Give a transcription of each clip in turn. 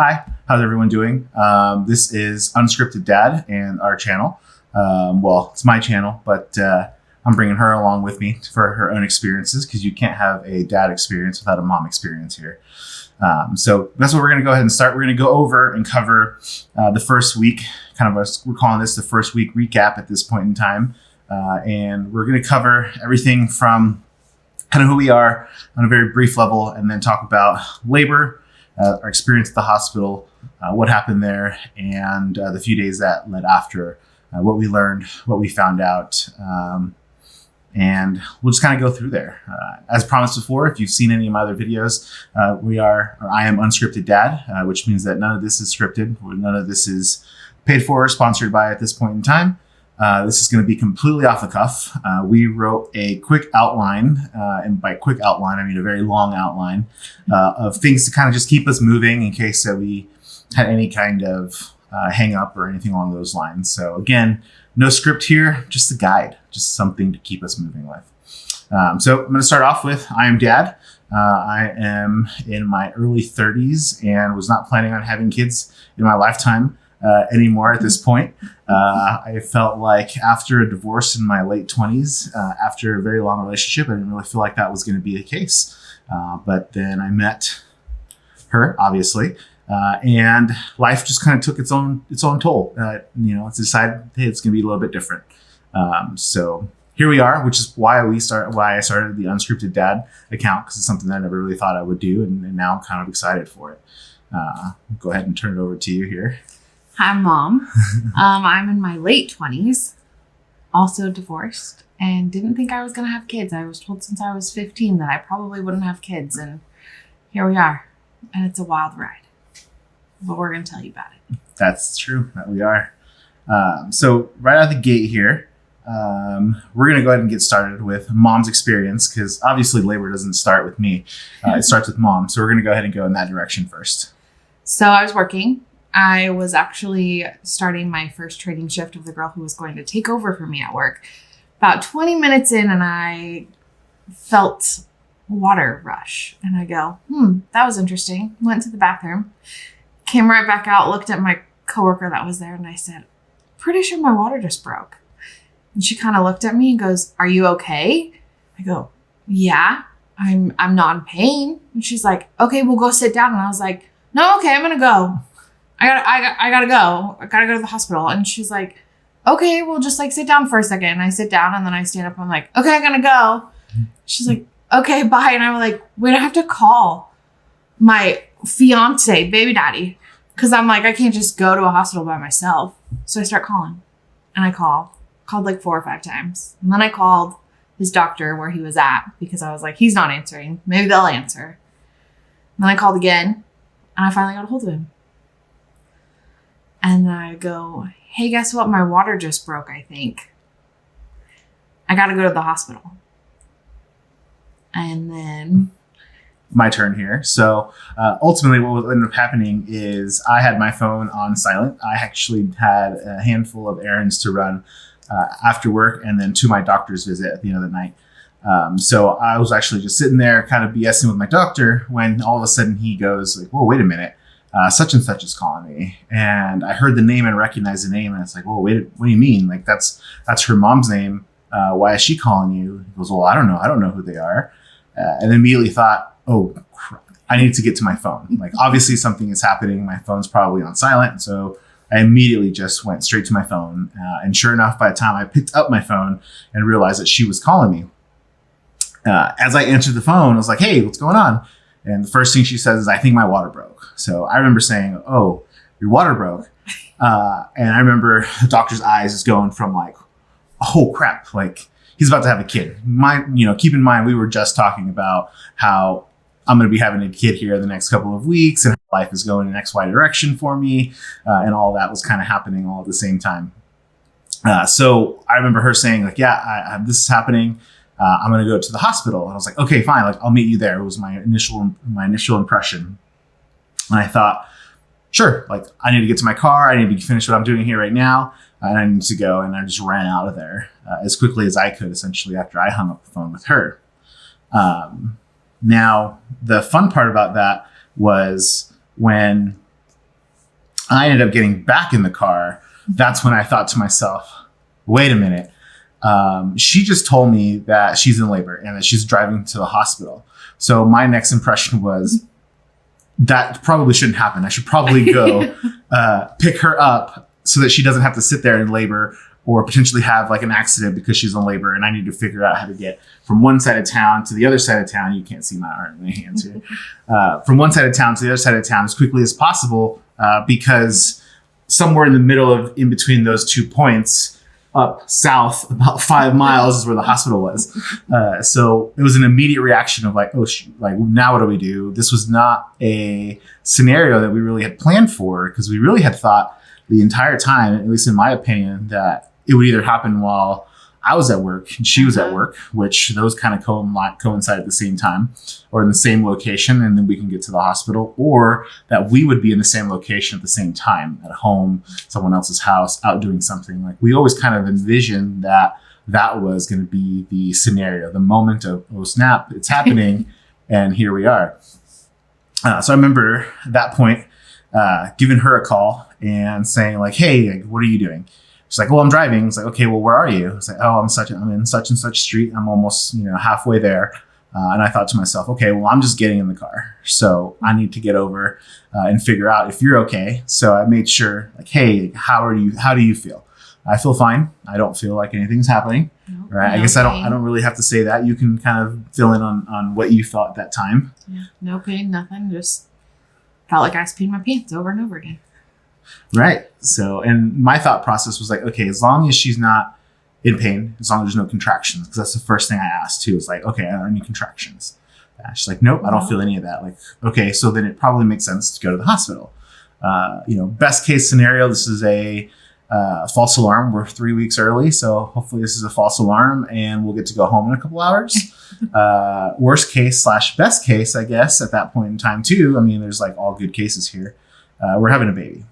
Hi, how's everyone doing? This is Unscripted Dad and our channel. Well, it's my channel, but I'm bringing her along with me for her own experiences because you can't have a dad experience without a mom experience here. So that's what we're going to go ahead and start. We're going to go over and cover the first week, we're calling this the first week recap at this point in time. And we're going to cover everything from kind of who we are on a very brief level, and then talk about labor, our experience at the hospital, what happened there, and the few days that led after, what we learned, what we found out, and we'll just kind of go through there. As promised before, if you've seen any of my other videos, I am Unscripted Dad, which means that none of this is scripted, none of this is paid for or sponsored by at this point in time. This is going to be completely off the cuff. We wrote a quick outline, and by quick outline, I mean a very long outline of things to kind of just keep us moving in case that we had any kind of hang up or anything along those lines. So again, no script here, just a guide, just something to keep us moving with. So I'm going to start off with, I am Dad. I am in my early 30s and was not planning on having kids in my lifetime anymore at this point. I felt like after a divorce in my late 20s, after a very long relationship, I didn't really feel like that was going to be the case. But then I met her, obviously, and life just kind of took its own toll. It's decided, hey, it's going to be a little bit different. So here we are, which is why I started the Unscripted Dad account, because it's something that I never really thought I would do, and now I'm kind of excited for it. Go ahead and turn it over to you here. Hi, Mom. I'm in my late 20s, also divorced, and didn't think I was going to have kids. I was told since I was 15 that I probably wouldn't have kids, and here we are. And it's a wild ride. But we're going to tell you about it. That's true. That we are. So right out the gate here, we're going to go ahead and get started with Mom's experience, because obviously labor doesn't start with me. It starts with Mom. So we're going to go ahead and go in that direction first. So I was working. I was actually starting my first training shift of the girl who was going to take over for me at work. About 20 minutes in, and I felt water rush. And I go, that was interesting. Went to the bathroom, came right back out, looked at my coworker that was there, and I said, pretty sure my water just broke. And she kind of looked at me and goes, are you okay? I go, yeah, I'm not in pain. And she's like, okay, we'll go sit down. And I was like, no, okay, I'm going to go. I gotta go. I gotta go to the hospital. And she's like, okay, we'll just sit down for a second. And I sit down and then I stand up. I'm like, okay, I gotta go. She's like, okay, bye. And I'm like, wait, I have to call my fiance, baby daddy. Cause I'm like, I can't just go to a hospital by myself. So I start calling, and I called like 4 or 5 times. And then I called his doctor where he was at, because I was like, he's not answering. Maybe they'll answer. And then I called again, and I finally got a hold of him. And I go, hey, guess what? My water just broke, I think. I got to go to the hospital. And then my turn here. So ultimately what ended up happening is I had my phone on silent. I actually had a handful of errands to run after work, and then to my doctor's visit at the end of the night. So I was actually just sitting there kind of BSing with my doctor when all of a sudden he goes like, whoa, wait a minute. Such and such is calling me. And I heard the name and recognized the name. And it's like, well, wait, what do you mean? Like, that's her mom's name. Why is she calling you? He goes, well, I don't know. I don't know who they are. And then immediately thought, oh, crap, I need to get to my phone. Like, obviously something is happening. My phone's probably on silent. So I immediately just went straight to my phone. And sure enough, by the time I picked up my phone and realized that she was calling me, as I answered the phone, I was like, hey, what's going on? And the first thing she says is, I think my water broke. So I remember saying, oh, your water broke. And I remember the doctor's eyes is going from like, oh crap, like he's about to have a kid. Keep in mind, we were just talking about how I'm going to be having a kid here the next couple of weeks, and life is going in XY direction for me. And all that was kind of happening all at the same time. So I remember her saying like, yeah, this is happening. I'm going to go to the hospital. And I was like, okay, fine. Like, I'll meet you there. It was my initial impression. And I thought, sure, like I need to get to my car. I need to finish what I'm doing here right now. And I need to go. And I just ran out of there as quickly as I could, essentially, after I hung up the phone with her. Now, the fun part about that was when I ended up getting back in the car. That's when I thought to myself, wait a minute. She just told me that she's in labor and that she's driving to the hospital. So my next impression was that probably shouldn't happen. I should probably go pick her up so that she doesn't have to sit there in labor or potentially have like an accident because she's in labor. And I need to figure out how to get from one side of town to the other side of town. You can't see my arm and my hands here. From one side of town to the other side of town as quickly as possible because somewhere in the middle of in between those 2 points up south about 5 miles is where the hospital was. So it was an immediate reaction of like, oh, like now what do we do? This was not a scenario that we really had planned for because we really had thought the entire time, at least in my opinion, that it would either happen while I was at work and she was at work, which those kind of coincide at the same time or in the same location, and then we can get to the hospital, or that we would be in the same location at the same time, at home, someone else's house, out doing something. Like we always kind of envisioned that that was going to be the scenario, the moment of, oh snap, it's happening, and here we are. So I remember at that point giving her a call and saying like, hey, like, what are you doing? She's like, well, I'm driving. It's like, okay, well, where are you? It's like, oh, I'm in such and such street. I'm almost, halfway there. And I thought to myself, okay, well, I'm just getting in the car. So I need to get over and figure out if you're okay. So I made sure like, hey, how do you feel? I feel fine. I don't feel like anything's happening. Nope, right. No I guess pain. I don't really have to say that. You can kind of fill in on what you felt at that time. Yeah. No pain, nothing. Just felt like I was peeing my pants over and over again. Right. So, and my thought process was like, okay, as long as she's not in pain, as long as there's no contractions, because that's the first thing I asked too. Is like, okay, are there any contractions? She's like, nope, I don't feel any of that. Like, okay, so then it probably makes sense to go to the hospital. Best case scenario, this is a false alarm. We're 3 weeks early, so hopefully this is a false alarm and we'll get to go home in a couple hours. Worst case / best case, I guess, at that point in time too. I mean, there's like all good cases here. We're having a baby.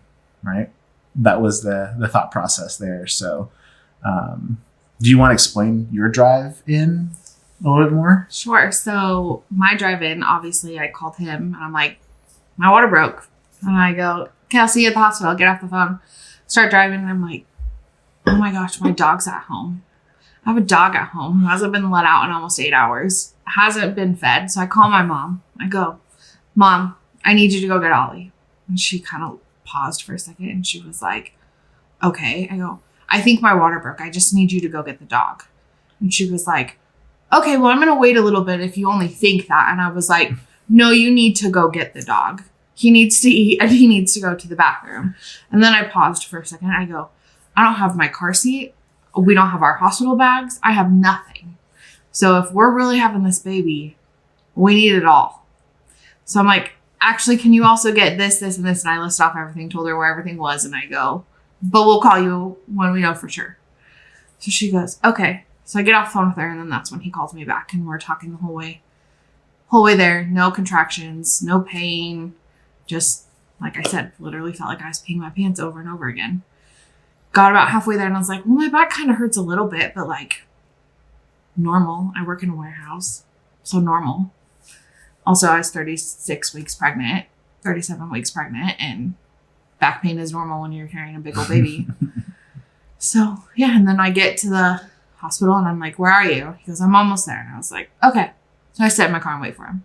Right. That was the thought process there. So do you want to explain your drive in a little bit more? Sure. So my drive in, obviously I called him and I'm like, my water broke. And I go, okay, I'll see you at the hospital. I'll get off the phone. Start driving. And I'm like, oh my gosh, my dog's at home. I have a dog at home who hasn't been let out in almost 8 hours, hasn't been fed. So I call my mom. I go, Mom, I need you to go get Ollie. And she kind of paused for a second and she was like, okay. I go, I think my water broke. I just need you to go get the dog. And she was like, okay, well, I'm going to wait a little bit if you only think that. And I was like, no, you need to go get the dog. He needs to eat and he needs to go to the bathroom. And then I paused for a second. I go, I don't have my car seat. We don't have our hospital bags. I have nothing. So if we're really having this baby, we need it all. So I'm like, actually, can you also get this, and this? And I list off everything, told her where everything was. And I go, but we'll call you when we know for sure. So she goes, okay. So I get off the phone with her. And then that's when he calls me back. And we're talking the whole way there. No contractions, no pain. Just, like I said, literally felt like I was peeing my pants over and over again. Got about halfway there. And I was like, well, my back kind of hurts a little bit. But like normal. I work in a warehouse. So normal. Also, I was 37 weeks pregnant, and back pain is normal when you're carrying a big old baby. So, yeah. And then I get to the hospital and I'm like, where are you? He goes, I'm almost there. And I was like, okay. So I sit in my car and wait for him.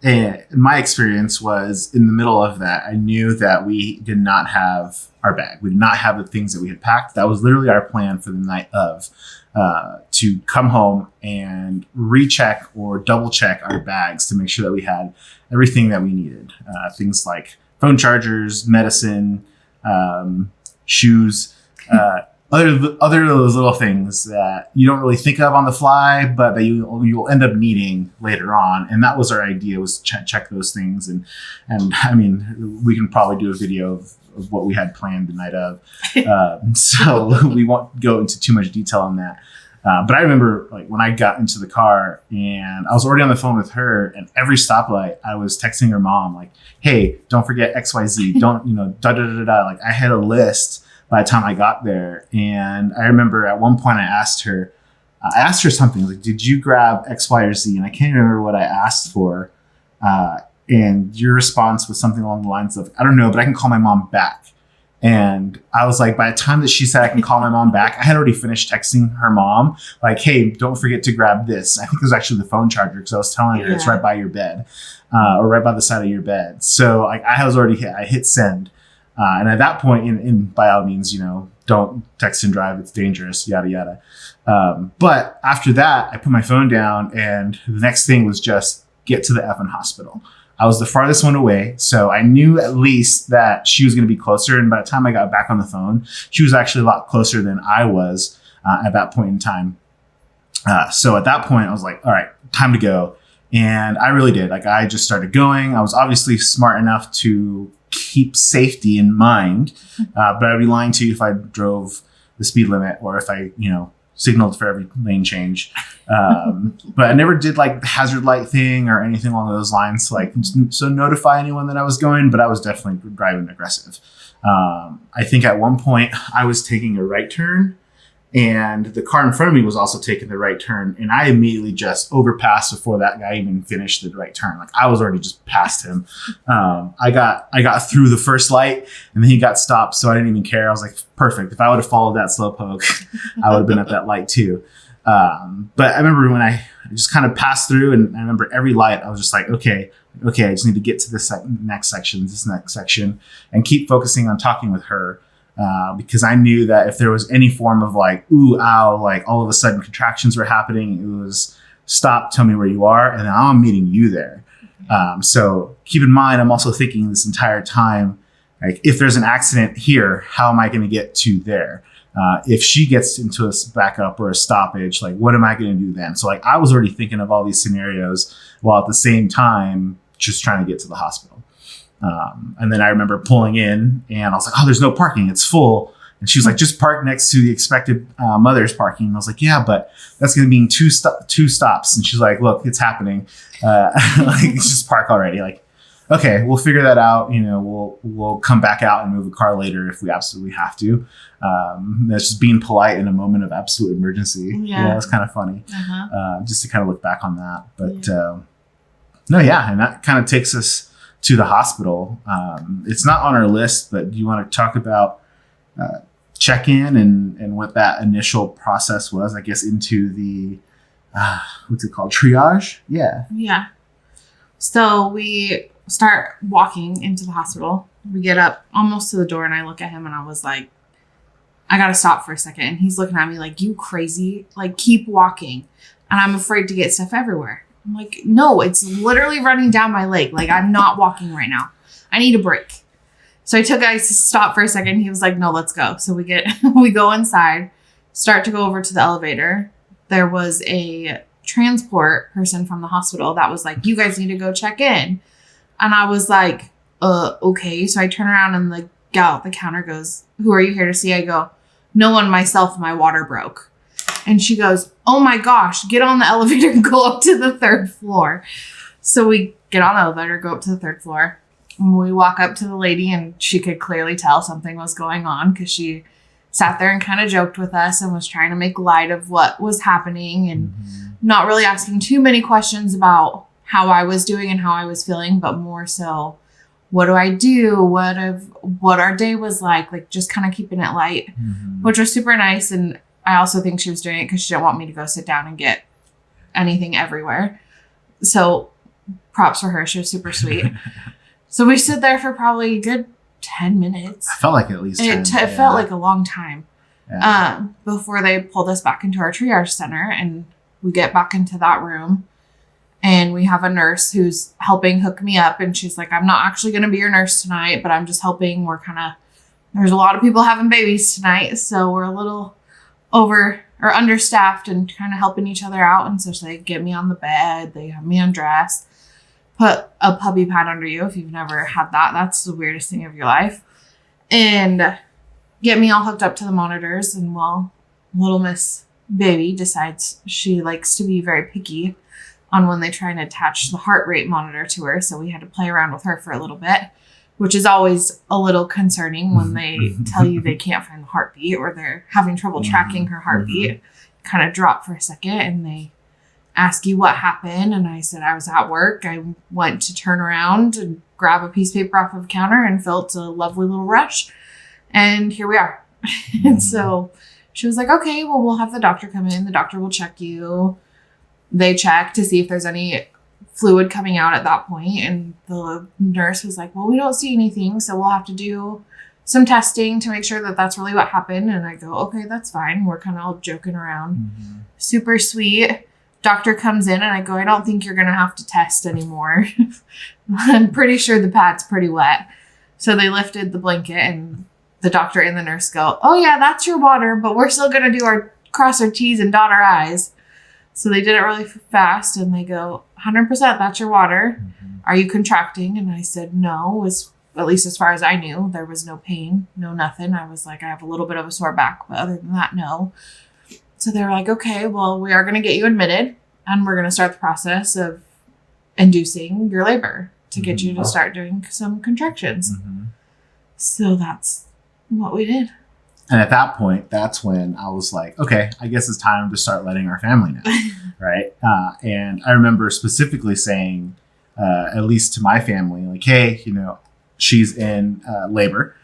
And my experience was in the middle of that, I knew that we did not have our bag. We did not have the things that we had packed. That was literally our plan for the night of. To come home and recheck or double check our bags to make sure that we had everything that we needed. Things like phone chargers, medicine, shoes, other of those little things that you don't really think of on the fly, but that you will end up needing later on. And that was our idea, was check those things. And I mean, we can probably do a video of what we had planned the night of. So we won't go into too much detail on that. But I remember like when I got into the car and I was already on the phone with her, and every stoplight I was texting her mom like, hey, don't forget XYZ. Don't, da da da da. Like I had a list by the time I got there. And I remember at one point I asked her something like, did you grab X, Y, or Z? And I can't remember what I asked for. And your response was something along the lines of, I don't know, but I can call my mom back. And I was like, by the time that she said I can call my mom back, I had already finished texting her mom, like, hey, don't forget to grab this. I think it was actually the phone charger, because I was telling her it's right by your bed, or right by the side of your bed. So like I was already I hit send. And at that point, in by all means, you know, don't text and drive. It's dangerous, yada, yada. But after that, I put my phone down, and the next thing was just get to the effing hospital. I was the farthest one away, so I knew at least that she was going to be closer. And by the time I got back on the phone, she was actually a lot closer than I was at that point in time. So at that point, I was like, all right, time to go. And I really did. Like, I just started going. I was obviously smart enough to keep safety in mind, but I'd be lying to you if I drove the speed limit or if I, you know, signaled for every lane change. But I never did like the hazard light thing or anything along those lines to like so notify anyone that I was going, but I was definitely driving aggressive. I think at one point I was taking a right turn, and the car in front of me was also taking the right turn, and I immediately just overpassed before that guy even finished the right turn. Like, I was already just past him. I got through the first light, and then he got stopped, so I didn't even care. I was like, perfect. If I would have followed that slowpoke, I would have been at that light too. But I remember when I just kind of passed through, and I remember every light, I was just like, okay, I just need to get to this next section, and keep focusing on talking with her. Because I knew that if there was any form of like, ooh, ow, like all of a sudden contractions were happening, it was stop, tell me where you are, and I'm meeting you there. So keep in mind, I'm also thinking this entire time, like, if there's an accident here, how am I going to get to there? If she gets into a backup or a stoppage, like, what am I going to do then? So like, I was already thinking of all these scenarios while at the same time just trying to get to the hospital. And then I remember pulling in, and I was like, oh, there's no parking. It's full. And she was like, just park next to the expected mother's parking. And I was like, yeah, but that's going to mean two stops. And she's like, look, it's happening. Like, just park already. Like, okay, we'll figure that out. You know, we'll come back out and move a car later if we absolutely have to. That's just being polite in a moment of absolute emergency. Yeah, it's kind of funny. Just to kind of look back on that. But and that kind of takes us to the hospital. It's not on our list, but do you want to talk about check-in and what that initial process was, I guess, into the, what's it called? Triage? Yeah. Yeah. So we start walking into the hospital. We get up almost to the door, and I look at him, and I was like, I got to stop for a second. And he's looking at me like, you crazy? Like, keep walking. And I'm afraid to get stuff everywhere. I'm like, no, it's literally running down my leg. Like, I'm not walking right now. I need a break. So I took guys to stop for a second. He was like, no, let's go. So we go inside, start to go over to the elevator. There was a transport person from the hospital that was like, you guys need to go check in. And I was like, okay. So I turn around, and the gal at the counter goes, who are you here to see? I go, no one, myself, my water broke. And she goes, oh my gosh, get on the elevator and go up to the 3rd floor. So we get on the elevator, go up to the 3rd floor. And we walk up to the lady, and she could clearly tell something was going on, because she sat there and kind of joked with us and was trying to make light of what was happening, and not really asking too many questions about how I was doing and how I was feeling, but more so, what do I do? What our day was like just kind of keeping it light, which was super nice. And I also think she was doing it because she didn't want me to go sit down and get anything everywhere. So props for her. She was super sweet. So we stood there for probably a good 10 minutes. I felt like at least 10. It felt like a long time before they pulled us back into our triage center. And we get back into that room, and we have a nurse who's helping hook me up. And she's like, I'm not actually going to be your nurse tonight, but I'm just helping. There's a lot of people having babies tonight, so we're a little understaffed and kind of helping each other out. And so they get me on the bed, they have me undressed, put a puppy pad under you. If you've never had that, that's the weirdest thing of your life. And get me all hooked up to the monitors. And little Miss Baby decides she likes to be very picky on when they try and attach the heart rate monitor to her. So we had to play around with her for a little bit, which is always a little concerning when they tell you they can't find the heartbeat, or they're having trouble tracking her heartbeat. Kind of drop for a second, and they ask you what happened. And I said, I was at work. I went to turn around and grab a piece of paper off of the counter and felt a lovely little rush. And here we are. And so she was like, okay, well, we'll have the doctor come in. The doctor will check you. They check to see if there's any fluid coming out at that point. And the nurse was like, well, we don't see anything. So we'll have to do some testing to make sure that that's really what happened. And I go, okay, that's fine. We're kind of all joking around. Super sweet. Doctor comes in and I go, I don't think you're going to have to test anymore. I'm pretty sure the pad's pretty wet. So they lifted the blanket and the doctor and the nurse go, oh yeah, that's your water, but we're still going to do cross our T's and dot our I's. So they did it really fast and they go, 100% that's your water. Are you contracting? And I said, no, at least as far as I knew, there was no pain, no nothing. I was like, I have a little bit of a sore back, but other than that, no. So they were like, okay, well, we are going to get you admitted and we're going to start the process of inducing your labor to get you to start doing some contractions. So that's what we did. And at that point, that's when I was like, okay, I guess it's time to start letting our family know, right? And I remember specifically saying, at least to my family, like, hey, she's in labor,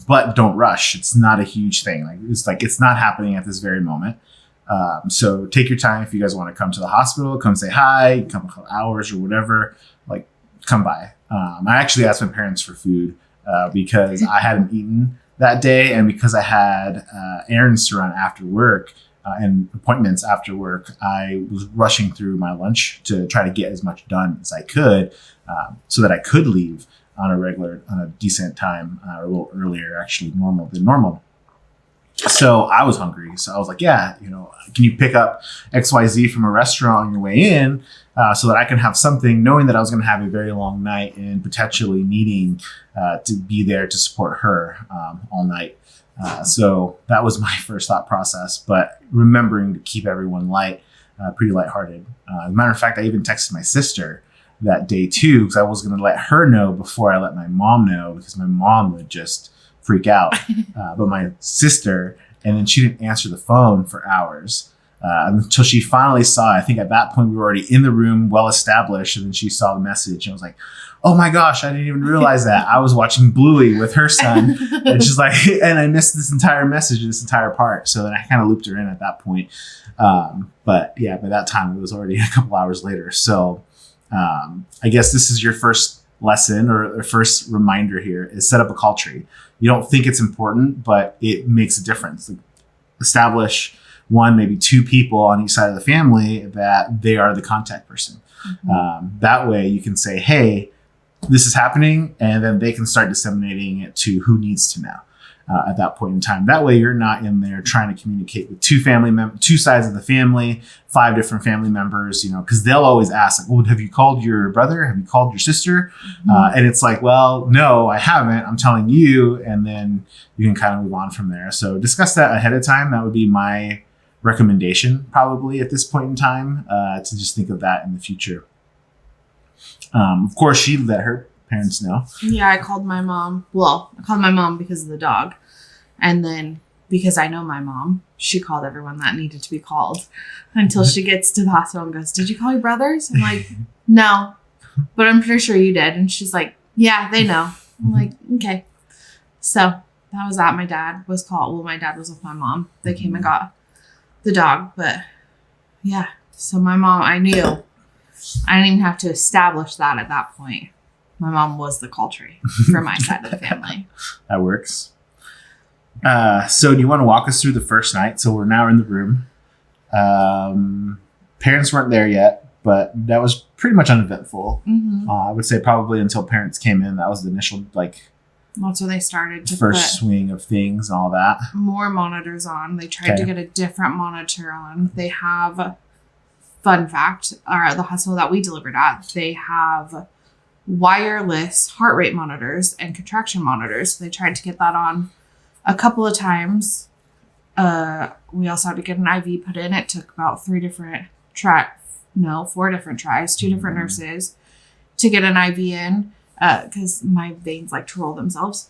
but don't rush. It's not a huge thing. It's not happening at this very moment. So take your time. If you guys want to come to the hospital, come say hi, come a couple hours or whatever, like come by. I actually asked my parents for food because I hadn't eaten that day. And because I had errands to run after work and appointments after work, I was rushing through my lunch to try to get as much done as I could so that I could leave on a decent time, or a little earlier, actually than normal. So I was hungry. So I was like, yeah, can you pick up XYZ from a restaurant on your way in so that I can have something, knowing that I was going to have a very long night and potentially needing to be there to support her all night. So that was my first thought process, but remembering to keep everyone pretty lighthearted. As a matter of fact, I even texted my sister that day too, because I was going to let her know before I let my mom know, because my mom would just freak out. But my sister, and then she didn't answer the phone for hours until she finally saw it. I think at that point we were already in the room, well established, and then she saw the message and I was like, oh my gosh, I didn't even realize that. I was watching Bluey with her son and she's like, and I missed this entire message, this entire part. So then I kind of looped her in at that point. But yeah, by that time it was already a couple hours later. So I guess this is your first lesson or first reminder here is set up a call tree. You don't think it's important, but it makes a difference. Like, establish one, maybe two people on each side of the family that they are the contact person. That way you can say, hey, this is happening, and then they can start disseminating it to who needs to know at that point in time. That way you're not in there trying to communicate with two sides of the family, 5 different family members, because they'll always ask, like, well, have you called your brother? Have you called your sister? And it's like, well, no, I haven't. I'm telling you. And then you can kind of move on from there. So discuss that ahead of time. That would be my recommendation probably at this point in time, to just think of that in the future. Of course, she let her parents know. Yeah, I called my mom. Well, I called my mom because of the dog. And then because I know my mom, she called everyone that needed to be called until she gets to the hospital and goes, did you call your brothers? I'm like, no, but I'm pretty sure you did. And she's like, yeah, they know. I'm like, okay. So that was that. My dad was called. Well, my dad was with my mom. They came and got the dog. But yeah, so my mom, I knew. I didn't even have to establish that at that point. My mom was the call tree for my side of the family. That works. So do you want to walk us through the first night? So we're now in the room. Parents weren't there yet, but that was pretty much uneventful. I would say probably until parents came in. That was the initial, that's when they started to first swing of things and all that. More monitors on. They tried to get a different monitor on. They have, fun fact, the hospital that we delivered at, they have wireless heart rate monitors and contraction monitors. They tried to get that on a couple of times. We also had to get an IV put in. It took about 4 different tries, 2 different nurses to get an IV in, because my veins like to roll themselves.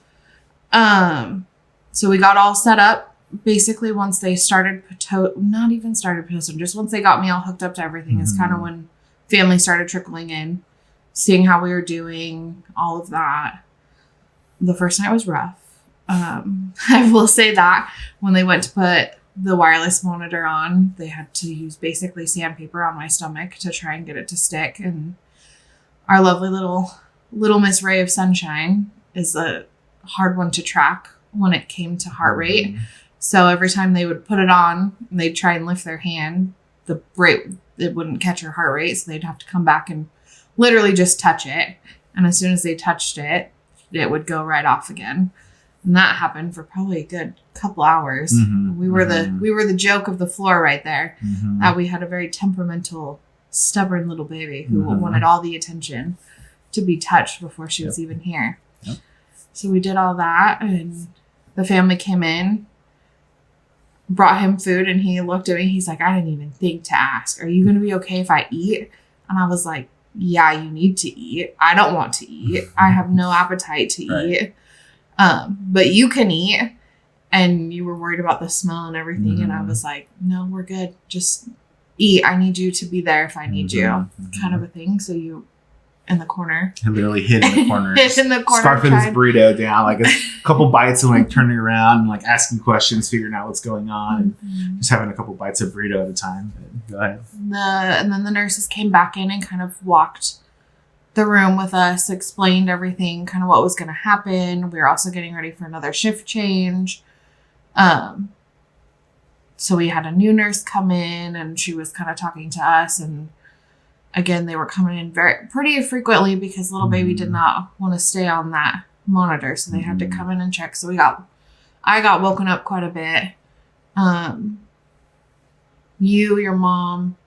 So we got all set up. basically once they started not even started Pitocin, just once they got me all hooked up to everything is kind of when family started trickling in, seeing how we were doing, all of that. The first night was rough. I will say that when they went to put the wireless monitor on, they had to use basically sandpaper on my stomach to try and get it to stick. And our lovely little Miss Ray of Sunshine is a hard one to track when it came to heart rate. So every time they would put it on and they'd try and lift their hand, it wouldn't catch her heart rate. So they'd have to come back and literally just touch it. And as soon as they touched it, it would go right off again. And that happened for probably a good couple hours. We were the joke of the floor right there. That we had a very temperamental, stubborn little baby who wanted all the attention to be touched before she was even here. So we did all that, and the family came in, brought him food, and he looked at me. He's like, I didn't even think to ask, are you going to be okay if I eat? And I was like, yeah, you need to eat. I don't want to eat. I have no appetite to eat. But you can eat. And you were worried about the smell and everything. And I was like, no, we're good. Just eat. I need you to be there if I need you. Kind of a thing. So you in the corner. I literally hid in the corner. In the corner. Scarfing his burrito down, like a couple bites and like turning around and like asking questions, figuring out what's going on, and just having a couple bites of burrito at a time. But go ahead. And then the nurses came back in and kind of walked the room with us, explained everything, kind of what was going to happen. We were also getting ready for another shift change. So we had a new nurse come in, and she was kind of talking to us, and again, they were coming in pretty frequently because little baby did not want to stay on that monitor. So they had to come in and check. So I got woken up quite a bit. Your mom,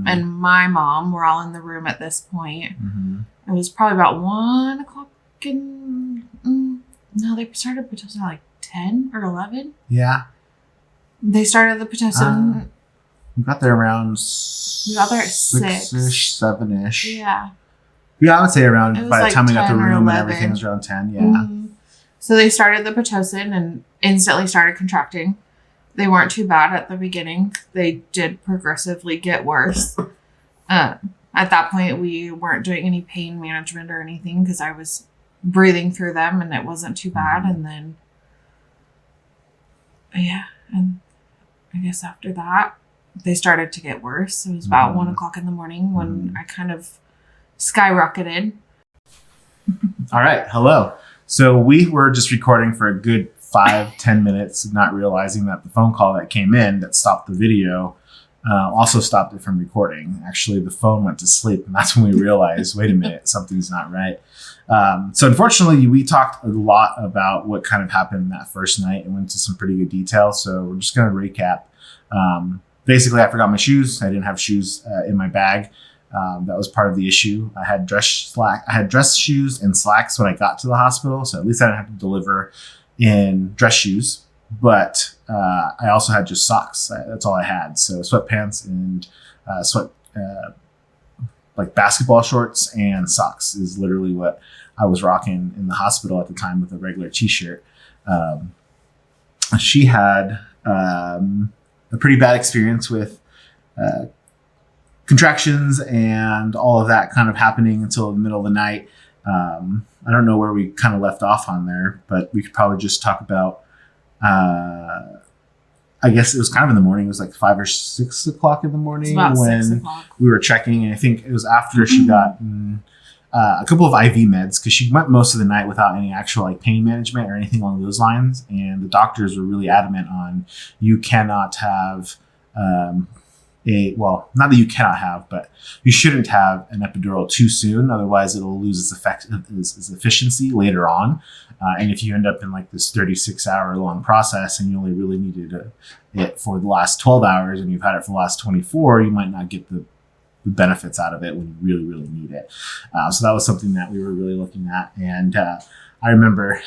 and my mom were all in the room at this point. It was probably about 1 o'clock no, they started Pitocin at like 10 or 11. Yeah. They started the Pitocin. We got there around We got there at 6-ish, 7-ish. Yeah. Yeah, I would say around, by the like time we got the 10 or room and 11. everything, it was around 10. Yeah. So they started the Pitocin and instantly started contracting. They weren't too bad at the beginning. They did progressively get worse. At that point, we weren't doing any pain management or anything because I was breathing through them and it wasn't too bad. And then, and I guess after that, they started to get worse. It was about 1 o'clock in the morning when I kind of skyrocketed. All right. Hello. So we were just recording for a good 5-10 minutes, not realizing that the phone call that came in that stopped the video also stopped it from recording. Actually, the phone went to sleep, and that's when we realized, wait a minute, something's not right. So unfortunately, we talked a lot about what kind of happened that first night and went into some pretty good detail. So we're just going to recap. Basically, I forgot my shoes. I didn't have shoes in my bag. That was part of the issue. I had dress shoes and slacks when I got to the hospital, so at least I didn't have to deliver in dress shoes. But I also had just socks. That's all I had. So sweatpants and like basketball shorts and socks is literally what I was rocking in the hospital at the time with a regular t-shirt. She had a pretty bad experience with contractions and all of that kind of happening until the middle of the night. I don't know where we kind of left off on there, but we could probably just talk about, I guess it was kind of in the morning. It was like 5 or 6 o'clock in the morning when we were checking. And I think it was after she got a couple of IV meds because she went most of the night without any actual like pain management or anything along those lines. And the doctors were really adamant on you cannot have not that you cannot have, but you shouldn't have an epidural too soon. Otherwise, it'll lose its efficiency later on. And if you end up in like this 36-hour long process and you only really needed it for the last 12 hours and you've had it for the last 24, you might not get the benefits out of it when you really, really need it. So that was something that we were really looking at. And I remember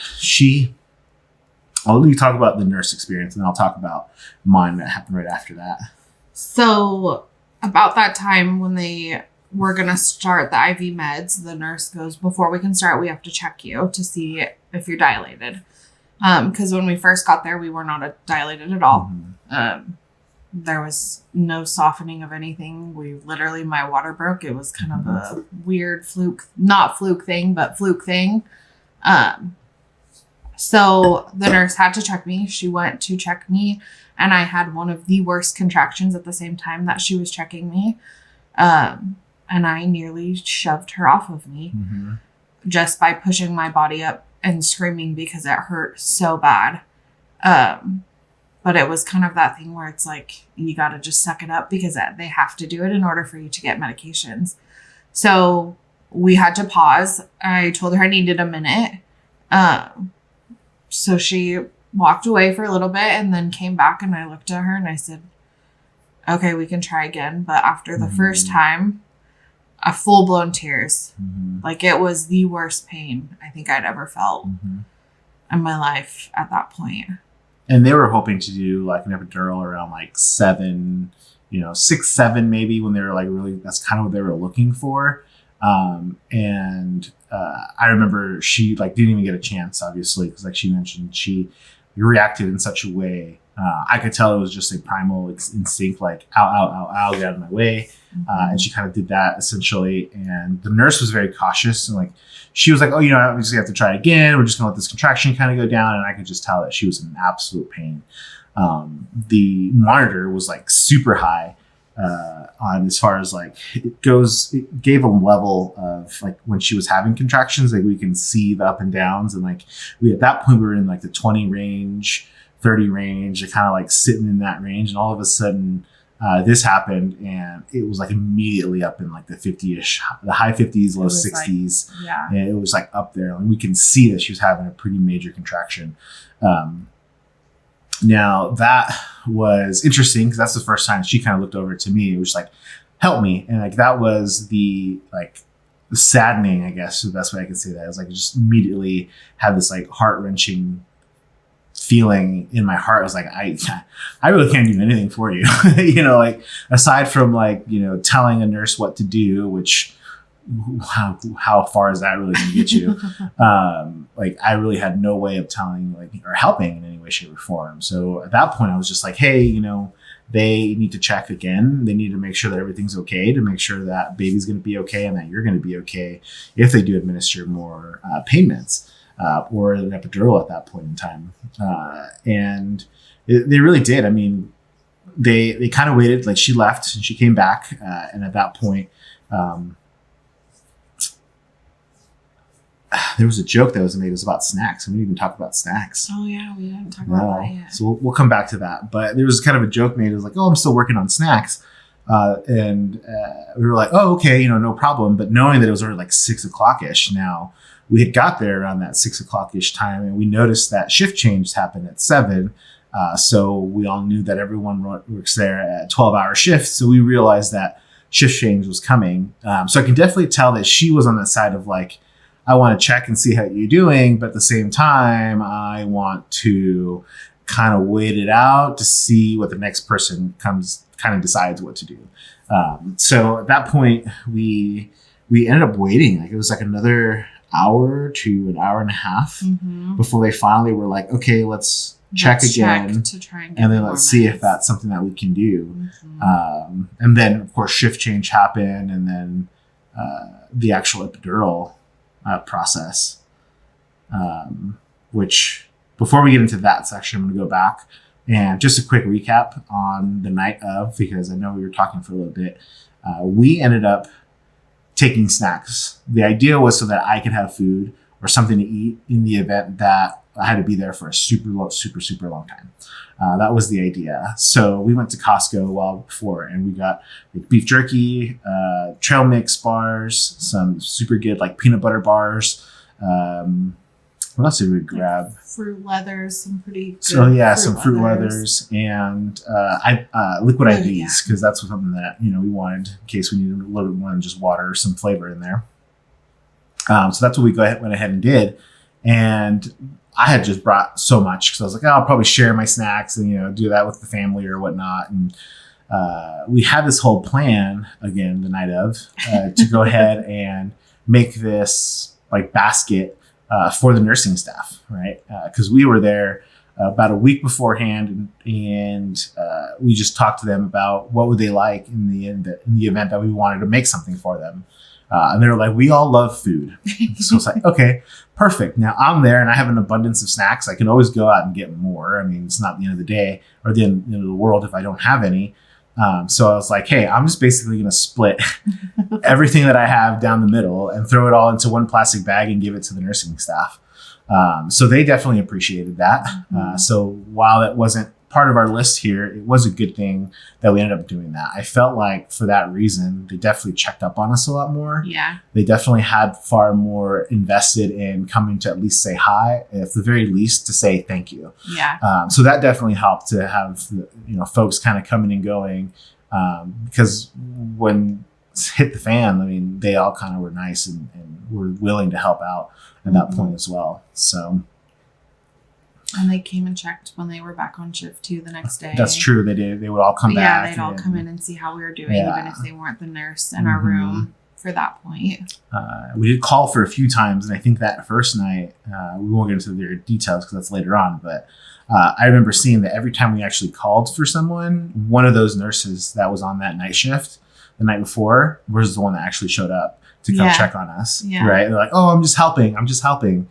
I'll let you talk about the nurse experience and then I'll talk about mine that happened right after that. So about that time when they were going to start the IV meds, the nurse goes, before we can start, we have to check you to see if you're dilated. Because when we first got there, we were not dilated at all. Mm-hmm. There was no softening of anything. My water broke. It was kind of a weird not fluke thing, but fluke thing. So the nurse had to check me. She went to check me, and I had one of the worst contractions at the same time that she was checking me. And I nearly shoved her off of me just by pushing my body up and screaming because it hurt so bad. But it was kind of that thing where it's like, you got to just suck it up because they have to do it in order for you to get medications. So we had to pause. I told her I needed a minute. So she walked away for a little bit and then came back, and I looked at her and I said, okay, we can try again. But after the first time, a full-blown tears. Like, it was the worst pain I think I'd ever felt in my life at that point. And they were hoping to do like an epidural around like 7, 6, 7 maybe, when they were like really, that's kind of what they were looking for. I remember she like didn't even get a chance, obviously, because like she mentioned, she reacted in such a way. I could tell it was just a primal instinct, like, ow, ow, ow, ow, get out of my way. And she kind of did that essentially. And the nurse was very cautious, and like, she was like, oh, obviously have to try again. We're just gonna let this contraction kind of go down. And I could just tell that she was in absolute pain. The monitor was like super high on as far as like it goes. It gave a level of like when she was having contractions, like we can see the up and downs. And like at that point we were in like the 20 range, 30 range, kind of like sitting in that range. And all of a sudden this happened, and it was like immediately up in like the 50-ish, the high 50s, low 60s. Like, yeah. And it was like up there. And we can see that she was having a pretty major contraction. Now that was interesting because that's the first time she kind of looked over to me. It was like, help me. And like, that was the like saddening, I guess, the best way I could say that. It was like, just immediately had this like heart-wrenching feeling in my heart. I was like, I really can't do anything for you. Like aside from like, telling a nurse what to do, which how far is that really going to get you? Like I really had no way of telling like or helping in any way, shape or form. So at that point I was just like, hey, they need to check again. They need to make sure that everything's okay, to make sure that baby's going to be okay and that you're going to be okay if they do administer more pain meds. Or an epidural at that point in time. And they really did. I mean, they kind of waited, like she left and she came back. And at that point, there was a joke that was made. It was about snacks. We didn't even talk about snacks. Oh yeah, we didn't talk about that yet. So we'll come back to that. But there was kind of a joke made. It was like, oh, I'm still working on snacks. And we were like, oh, okay, no problem. But knowing that it was already like 6 o'clock-ish now, we had got there around that 6 o'clock-ish time, and we noticed that shift change happened at 7. So we all knew that everyone works there at 12-hour shifts. So we realized that shift change was coming. So I can definitely tell that she was on the side of like, I want to check and see how you're doing, but at the same time, I want to kind of wait it out to see what the next person kind of decides what to do. So at that point, we ended up waiting. Like it was like another hour to an hour and a half before they finally were like, okay, let's check again to try and then let's see if that's something that we can do. And then of course shift change happened, and then the actual epidural process, which before we get into that section, I'm going to go back and just a quick recap on the night of, because I know we were talking for a little bit. We ended up taking snacks. The idea was so that I could have food or something to eat in the event that I had to be there for a super long time. That was the idea. So we went to Costco a while before, and we got like beef jerky, trail mix bars, some super good like peanut butter bars. What else did we grab? Fruit leathers, some pretty good some fruit leathers, and liquid IVs, because that's something that we wanted in case we needed a little bit more than just water or some flavor in there. So that's what we went ahead and did, and I had just brought so much because I was like, I'll probably share my snacks and do that with the family or whatnot. And we had this whole plan again the night of to go ahead and make this like basket for the nursing staff, right? Because we were there about a week beforehand, and we just talked to them about what would they like in the event that we wanted to make something for them. And they were like, we all love food. So it's like, okay, perfect. Now I'm there and I have an abundance of snacks. I can always go out and get more. I mean, it's not the end of the day or the end of the world if I don't have any. So I was like, hey, I'm just basically going to split everything that I have down the middle and throw it all into one plastic bag and give it to the nursing staff. So they definitely appreciated that. So while that wasn't part of our list here, it was a good thing that we ended up doing that. I felt like for that reason, they definitely checked up on us a lot more. Yeah. They definitely had far more invested in coming to at least say hi, at the very least to say thank you. Yeah. So that definitely helped to have, folks kind of coming and going, because when it hit the fan, I mean, they all kind of were nice and were willing to help out at that point as well. So. And they came and checked when they were back on shift too the next day. That's true. They did. They would all come back. Yeah, they'd all come in and see how we were doing, even if they weren't the nurse in our room for that point. We did call for a few times, and I think that first night, we won't get into their details because that's later on, but I remember seeing that every time we actually called for someone, one of those nurses that was on that night shift the night before was the one that actually showed up to come check on us. Yeah. Right? They're like, oh, I'm just helping.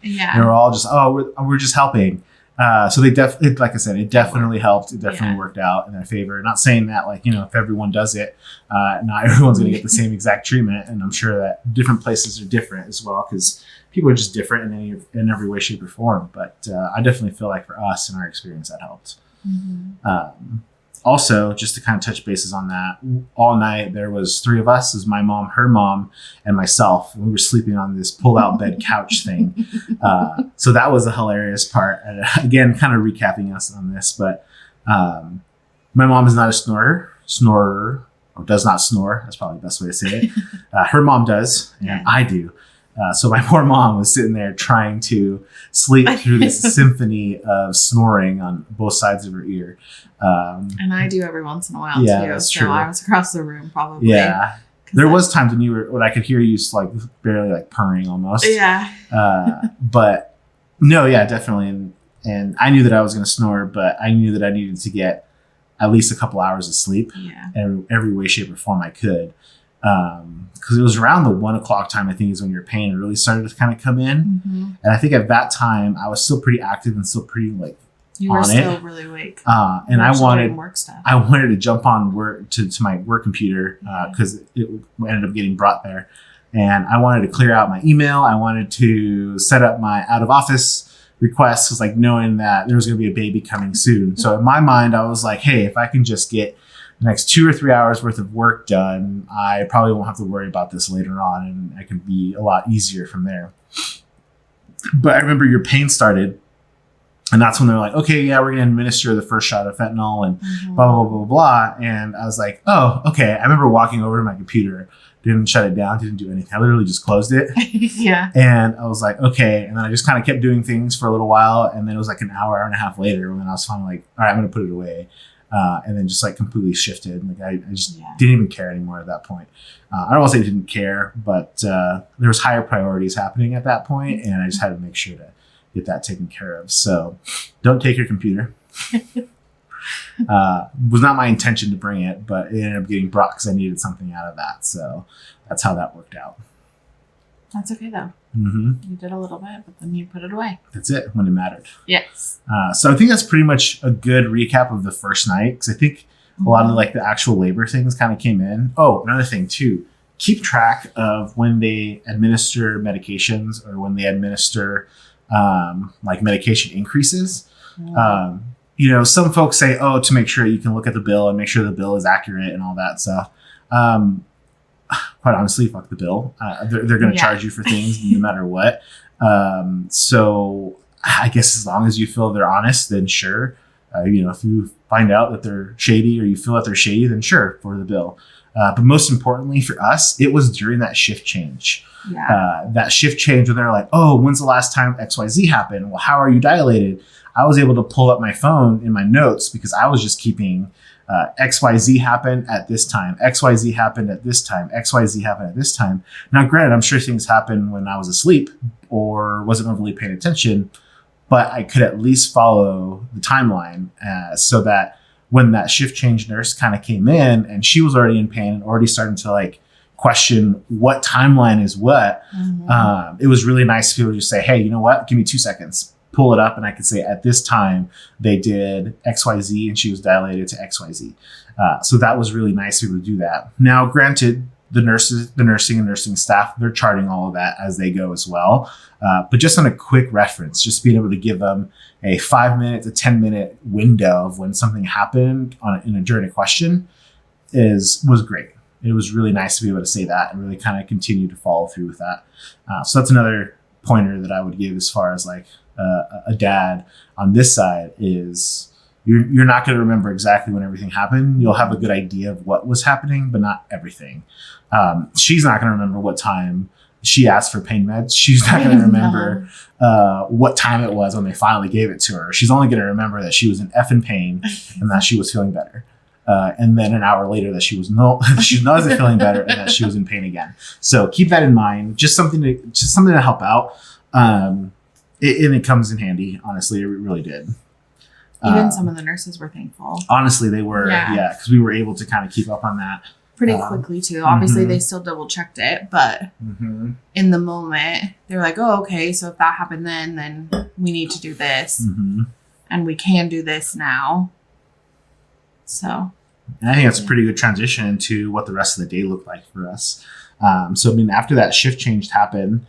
Yeah. And we're all just, oh, we're just helping. So they definitely, like I said, it definitely helped. It definitely worked out in their favor. Not saying that, if everyone does it, not everyone's going to get the same exact treatment. And I'm sure that different places are different as well, because people are just different in every way, shape, or form. But I definitely feel like for us, in our experience, that helped. Also, just to kind of touch bases on that, all night there was 3 of us. It was my mom, her mom, and myself. And we were sleeping on this pull-out bed couch thing. So that was a hilarious part. And again, kind of recapping us on this, but my mom is not a snorer, or does not snore. That's probably the best way to say it. Her mom does, and I do. So my poor mom was sitting there trying to sleep through this symphony of snoring on both sides of her ear. And I do every once in a while too. That's so true. I was across the room probably. Yeah. There was times when I could hear you barely purring almost. Yeah. But no, yeah, definitely. And I knew that I was going to snore, but I knew that I needed to get at least a couple hours of sleep in every way, shape, or form I could. Because it was around the 1 o'clock time, I think, is when your pain really started to kind of come in. And I think at that time I was still pretty active and still pretty you were still really awake. And I wanted work stuff. I wanted to jump on work to my work computer because it ended up getting brought there, and I wanted to clear out my email. I wanted to set up my out of office requests, because knowing that there was going to be a baby coming soon. So in my mind, I was like, hey, if I can just get the next 2 or 3 hours worth of work done, I probably won't have to worry about this later on, and I can be a lot easier from there. But I remember your pain started, and that's when they're like, okay, yeah, we're going to administer the first shot of fentanyl and blah, blah, blah, blah, blah. And I was like, oh, okay. I remember walking over to my computer, didn't shut it down, didn't do anything. I literally just closed it. Yeah. And I was like, okay. And then I just kind of kept doing things for a little while. And then it was like an hour and a half later when I was finally like, all right, I'm going to put it away. And then just completely shifted. I just didn't even care anymore at that point. I don't want to say I didn't care, but there was higher priorities happening at that point, and I just had to make sure to get that taken care of. So don't take your computer. Was not my intention to bring it, but it ended up getting brought because I needed something out of that. So that's how that worked out. That's okay though. You did a little bit, but then you put it away. That's it, when it mattered. Yes. So I think that's pretty much a good recap of the first night, because I think a lot of the actual labor things kind of came in. Oh, another thing too, keep track of when they administer medications or when they administer medication increases. Some folks say, oh, to make sure you can look at the bill and make sure the bill is accurate and all that stuff. Quite honestly, fuck the bill. They're going to charge you for things no matter what. So I guess as long as you feel they're honest, then sure. If you find out that they're shady or you feel that they're shady, then sure, for the bill. But most importantly for us, it was during that shift change. Yeah. That shift change when they're like, oh, when's the last time XYZ happened? Well, how are you dilated? I was able to pull up my phone in my notes because I was just keeping XYZ happened at this time. XYZ happened at this time. XYZ happened at this time. Now, granted, I'm sure things happened when I was asleep or wasn't overly paying attention, but I could at least follow the timeline so that when that shift change nurse kind of came in and she was already in pain and already starting to like question what timeline is what, it was really nice to be able to just say, hey, you know what? Give me 2 seconds. Pull it up and I could say at this time they did XYZ and she was dilated to XYZ. So that was really nice to be able to do that. Now, granted, the nursing and nursing staff, they're charting all of that as they go as well. But just on a quick reference, just being able to give them a 5-minute to 10-minute window of when something happened during a question was great. It was really nice to be able to say that and really kind of continue to follow through with that. So that's another pointer that I would give as far as like a dad on this side is you're not going to remember exactly when everything happened. You'll have a good idea of what was happening, but not everything. She's not going to remember what time she asked for pain meds. She's not going to remember what time it was when they finally gave it to her. She's only going to remember that she was in effing pain and that she was feeling better. And then an hour later that she wasn't feeling better and that she was in pain again. So keep that in mind. Just something to help out. And it comes in handy. Honestly, it really did. Even some of the nurses were thankful. Honestly, they were. Yeah, because we were able to kind of keep up on that pretty quickly too. Obviously, they still double checked it, but in the moment, they were like, "Oh, okay. So if that happened then we need to do this, and we can do this now." So, and I think that's a pretty good transition to what the rest of the day looked like for us. So, I mean, after that shift change happened,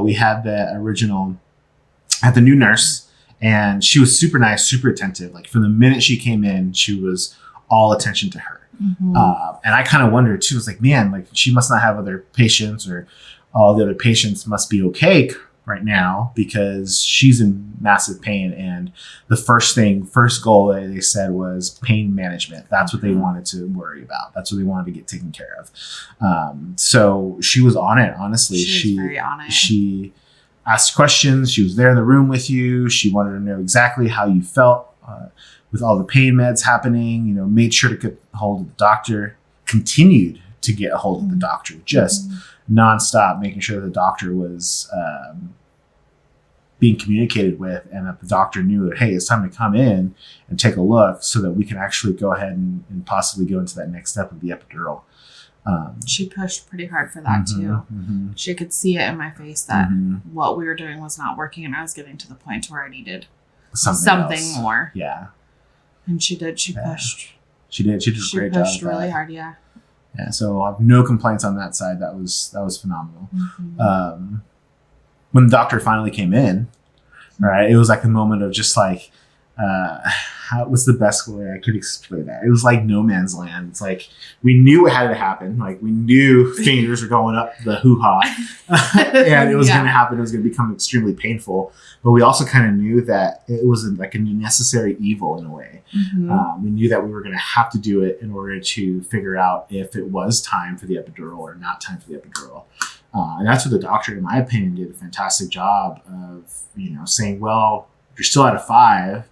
we had the new nurse. And she was super nice, super attentive. Like from the minute she came in, she was all attention to her. And I kind of wondered too, I was like, man, like she must not have other patients or all the other patients must be okay right now because she's in massive pain. And the first goal that they said was pain management. That's what they wanted to worry about. That's what they wanted to get taken care of. So she was on it, honestly. She was very on it. She asked questions. She was there in the room with you. She wanted to know exactly how you felt with all the pain meds happening, made sure to get a hold of the doctor, continued to get a hold of the doctor, just nonstop, making sure that the doctor was being communicated with and that the doctor knew that, hey, it's time to come in and take a look so that we can actually go ahead and possibly go into that next step of the epidural. She pushed pretty hard for that too. She could see it in my face that what we were doing was not working and I was getting to the point where I needed something more. Yeah. And she did. She pushed. She did. She did a great job. She pushed really hard. Yeah. Yeah. So I have no complaints on that side. That was phenomenal. When the doctor finally came in, right, it was like a moment of just like, what's the best way I could explain that? It was like no man's land. It's like we knew it had to happen. Like we knew fingers were going up the hoo-ha and it was going to happen. It was going to become extremely painful. But we also kind of knew that it was like a necessary evil in a way. We knew that we were going to have to do it in order to figure out if it was time for the epidural or not time for the epidural. And that's what the doctor, in my opinion, did a fantastic job of, saying, well, you're still at a 5.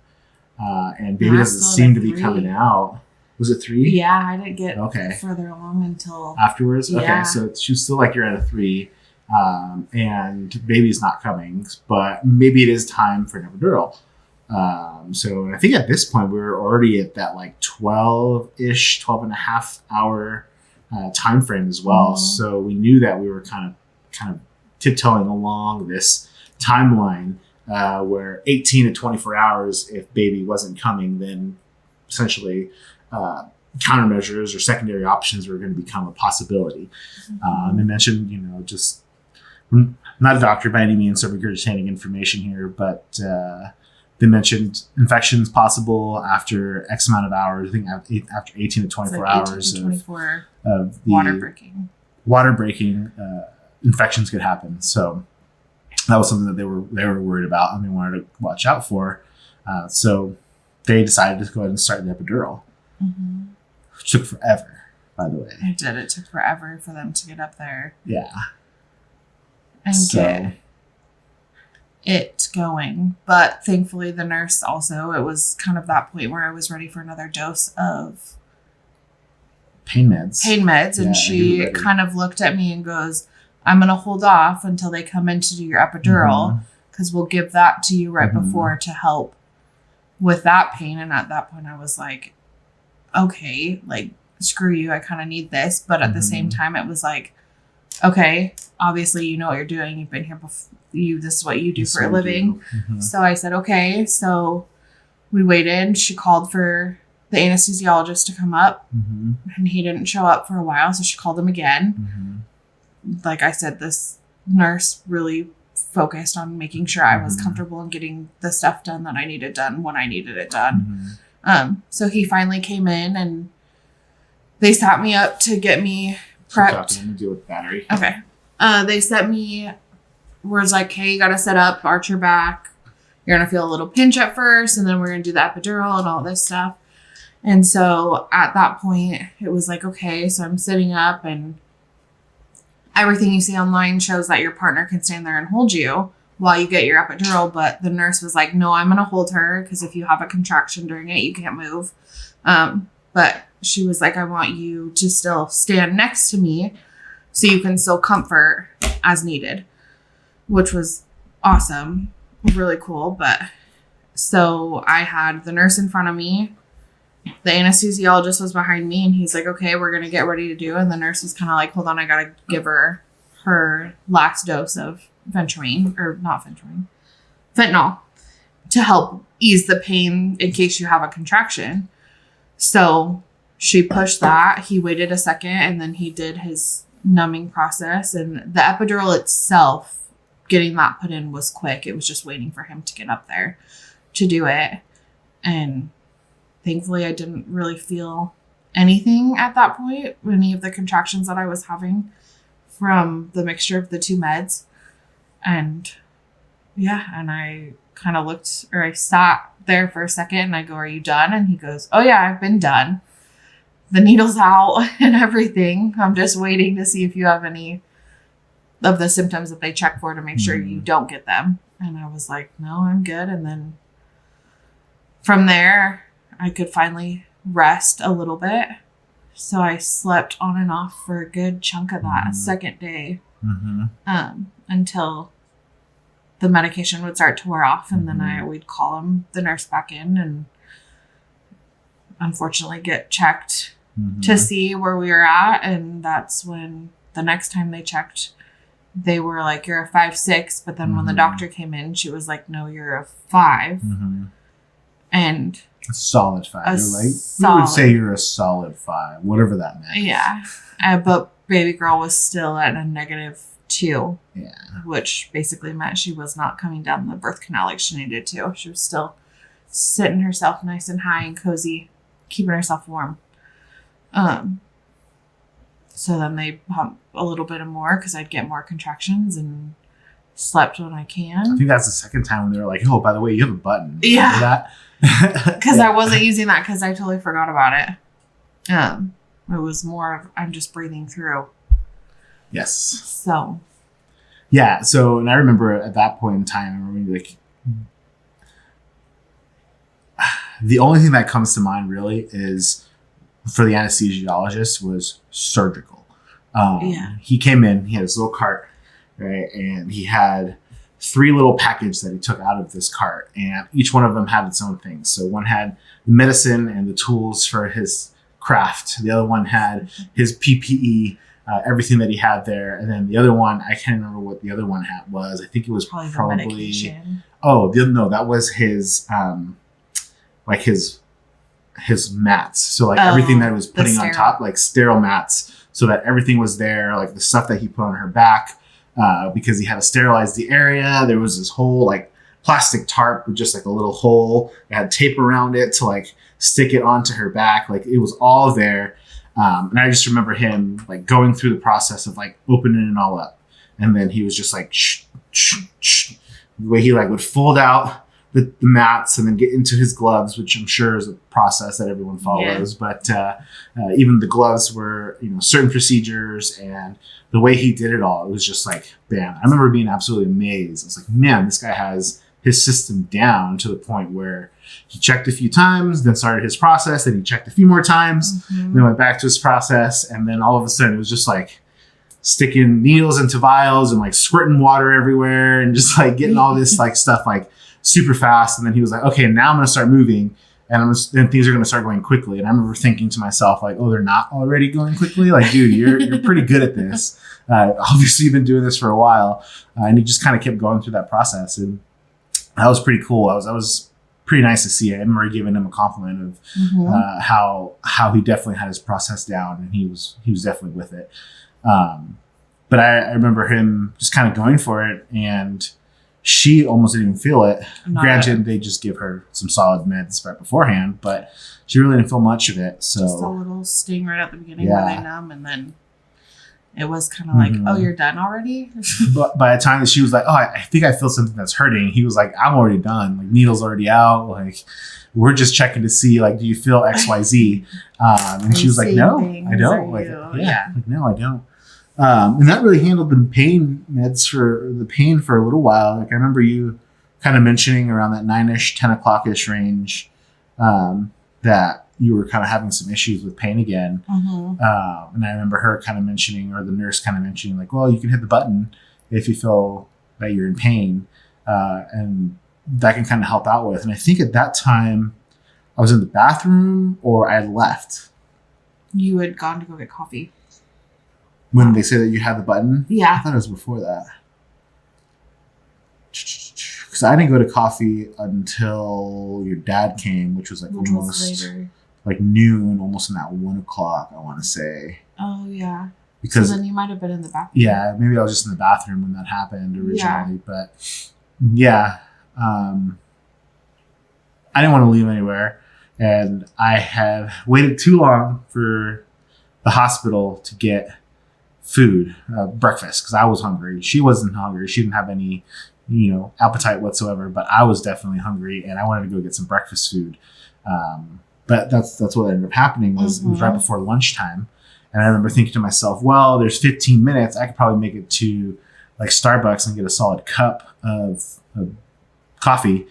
And baby doesn't seem to be coming out. Was it 3? Yeah, I didn't get further along until afterwards. Yeah. Okay, so she was still like you're at a 3, and baby's not coming, but maybe it is time for an epidural. So I think at this point we were already at that like 12 and a half hour time frame as well. So we knew that we were kind of tiptoeing along this timeline. Where 18 to 24 hours, if baby wasn't coming, then essentially countermeasures or secondary options were going to become a possibility. They mentioned, just I'm not a doctor by any means, so regurgitating information here, but they mentioned infections possible after X amount of hours. I think after 18 to 24 hours of the water breaking, infections could happen. So that was something that they were worried about and they wanted to watch out for. So they decided to go ahead and start the epidural. Which took forever, by the way. It did. It took forever for them to get up there. Yeah. And get it going. But thankfully the nurse also, it was kind of that point where I was ready for another dose of pain meds. And she kind of looked at me and goes, I'm going to hold off until they come in to do your epidural because we'll give that to you right before to help with that pain. And at that point I was like, okay, like, screw you. I kind of need this. But at the same time, it was like, okay, obviously you know what you're doing. You've been here before. This is what you do for a living. So I said, okay. So we waited. She called for the anesthesiologist to come up and he didn't show up for a while. So she called him again. Like I said, this nurse really focused on making sure I was comfortable and getting the stuff done that I needed done when I needed it done. So he finally came in and they sat me up to get me prepped. I'm gonna deal with battery. Okay. They set me, was like, hey, you got to set up, arch your back. You're going to feel a little pinch at first, and then we're going to do the epidural and all this stuff. And so at that point, it was like, okay, so I'm sitting up, and everything you see online shows that your partner can stand there and hold you while you get your epidural. But the nurse was like, no, I'm going to hold her because if you have a contraction during it, you can't move. But she was like, I want you to still stand next to me so you can still comfort as needed, which was awesome. Really cool. But so I had the nurse in front of me. The anesthesiologist was behind me and he's like, okay, we're going to get ready to do. And the nurse was kind of like, hold on, I got to give her last dose of fentanyl to help ease the pain in case you have a contraction. So she pushed that. He waited a second and then he did his numbing process. And the epidural itself, getting that put in was quick. It was just waiting for him to get up there to do it. And thankfully, I didn't really feel anything at that point, any of the contractions that I was having from the mixture of the two meds. And yeah, and I kind of I sat there for a second and I go, are you done? And he goes, oh yeah, I've been done. The needle's out and everything. I'm just waiting to see if you have any of the symptoms that they check for to make sure you don't get them. And I was like, no, I'm good. And then from there, I could finally rest a little bit. So I slept on and off for a good chunk of that second day until the medication would start to wear off. And then we'd call the nurse back in and unfortunately get checked to see where we were at. And that's when the next time they checked, they were like, you're a 5'6". But then when the doctor came in, she was like, no, you're a 5. And a solid 5. We would say you're a solid 5, whatever that meant. Yeah. But baby girl was still at a -2. Yeah. Which basically meant she was not coming down the birth canal like she needed to. She was still sitting herself nice and high and cozy, keeping herself warm. So then they pumped a little bit more because I'd get more contractions and slept when I can. I think that's the second time when they were like, oh, by the way, you have a button. Yeah. That? Because I wasn't using that because I totally forgot about it. It was more of I'm just breathing through. Yes. So. Yeah. So, and I remember at that point in time, I remember like the only thing that comes to mind really is for the anesthesiologist was surgical. He came in, he had his little cart, right? And he had 3 little packages that he took out of this cart, and each one of them had its own thing. So one had the medicine and the tools for his craft. The other one had his PPE, everything that he had there. And then the other one, I can't remember what the other one was. I think it was probably medication. No, that was his, like his mats. So like everything that he was putting on top, like sterile mats, so that everything was there, like the stuff that he put on her back, because he had to sterilize the area. There was this whole like plastic tarp with just like a little hole that had tape around it to like stick it onto her back. Like it was all there. And I just remember him like going through the process of like opening it all up. And then he was just like, shh, shh, shh. The way he like would fold out the mats and then get into his gloves, which I'm sure is a process that everyone follows. Yeah. But even the gloves were, certain procedures, and the way he did it all, it was just like, bam. I remember being absolutely amazed. I was like, man, this guy has his system down to the point where he checked a few times, then started his process, then he checked a few more times, then went back to his process. And then all of a sudden it was just like sticking needles into vials and like squirting water everywhere and just like getting all this like stuff like super fast. And then he was like, okay, now I'm going to start moving and things are going to start going quickly. And I remember thinking to myself like, oh, they're not already going quickly. Like, dude, you're pretty good at this. Obviously you've been doing this for a while. And he just kind of kept going through that process. And that was pretty cool. That was pretty nice to see. I remember giving him a compliment of how he definitely had his process down, and he was definitely with it. But I remember him just kind of going for it, and she almost didn't even feel it. Granted, they just give her some solid meds right beforehand, but she really didn't feel much of it. So just a little sting right at the beginning where they numb, and then it was kind of like, oh, you're done already? But by the time that she was like, oh, I think I feel something that's hurting, he was like, I'm already done. Like, needle's already out. Like, we're just checking to see, like, do you feel XYZ? And she was like, no, I don't. Like, like, no, I don't. And that really handled the pain meds for the pain for a little while. Like, I remember you kind of mentioning around that 9-ish, 10 o'clock-ish range that you were kind of having some issues with pain again. And I remember her kind of mentioning, or the nurse kind of mentioning, like, well, you can hit the button if you feel that you're in pain. And that can kind of help out with. And I think at that time I was in the bathroom or I had left. You had gone to go get coffee. When they say that you had the button? Yeah. I thought it was before that. Because I didn't go to coffee until your dad came, which was like almost like noon, almost in that 1 o'clock, I want to say. Oh, yeah. Because so then you might have been in the bathroom. Yeah, maybe I was just in the bathroom when that happened originally. But yeah, I didn't want to leave anywhere. And I had waited too long for the hospital to get food, breakfast, because I was hungry. She wasn't hungry. She didn't have any, appetite whatsoever, but I was definitely hungry and I wanted to go get some breakfast food. But that's what ended up happening was it was right before lunchtime. And I remember thinking to myself, well, there's 15 minutes. I could probably make it to like Starbucks and get a solid cup of coffee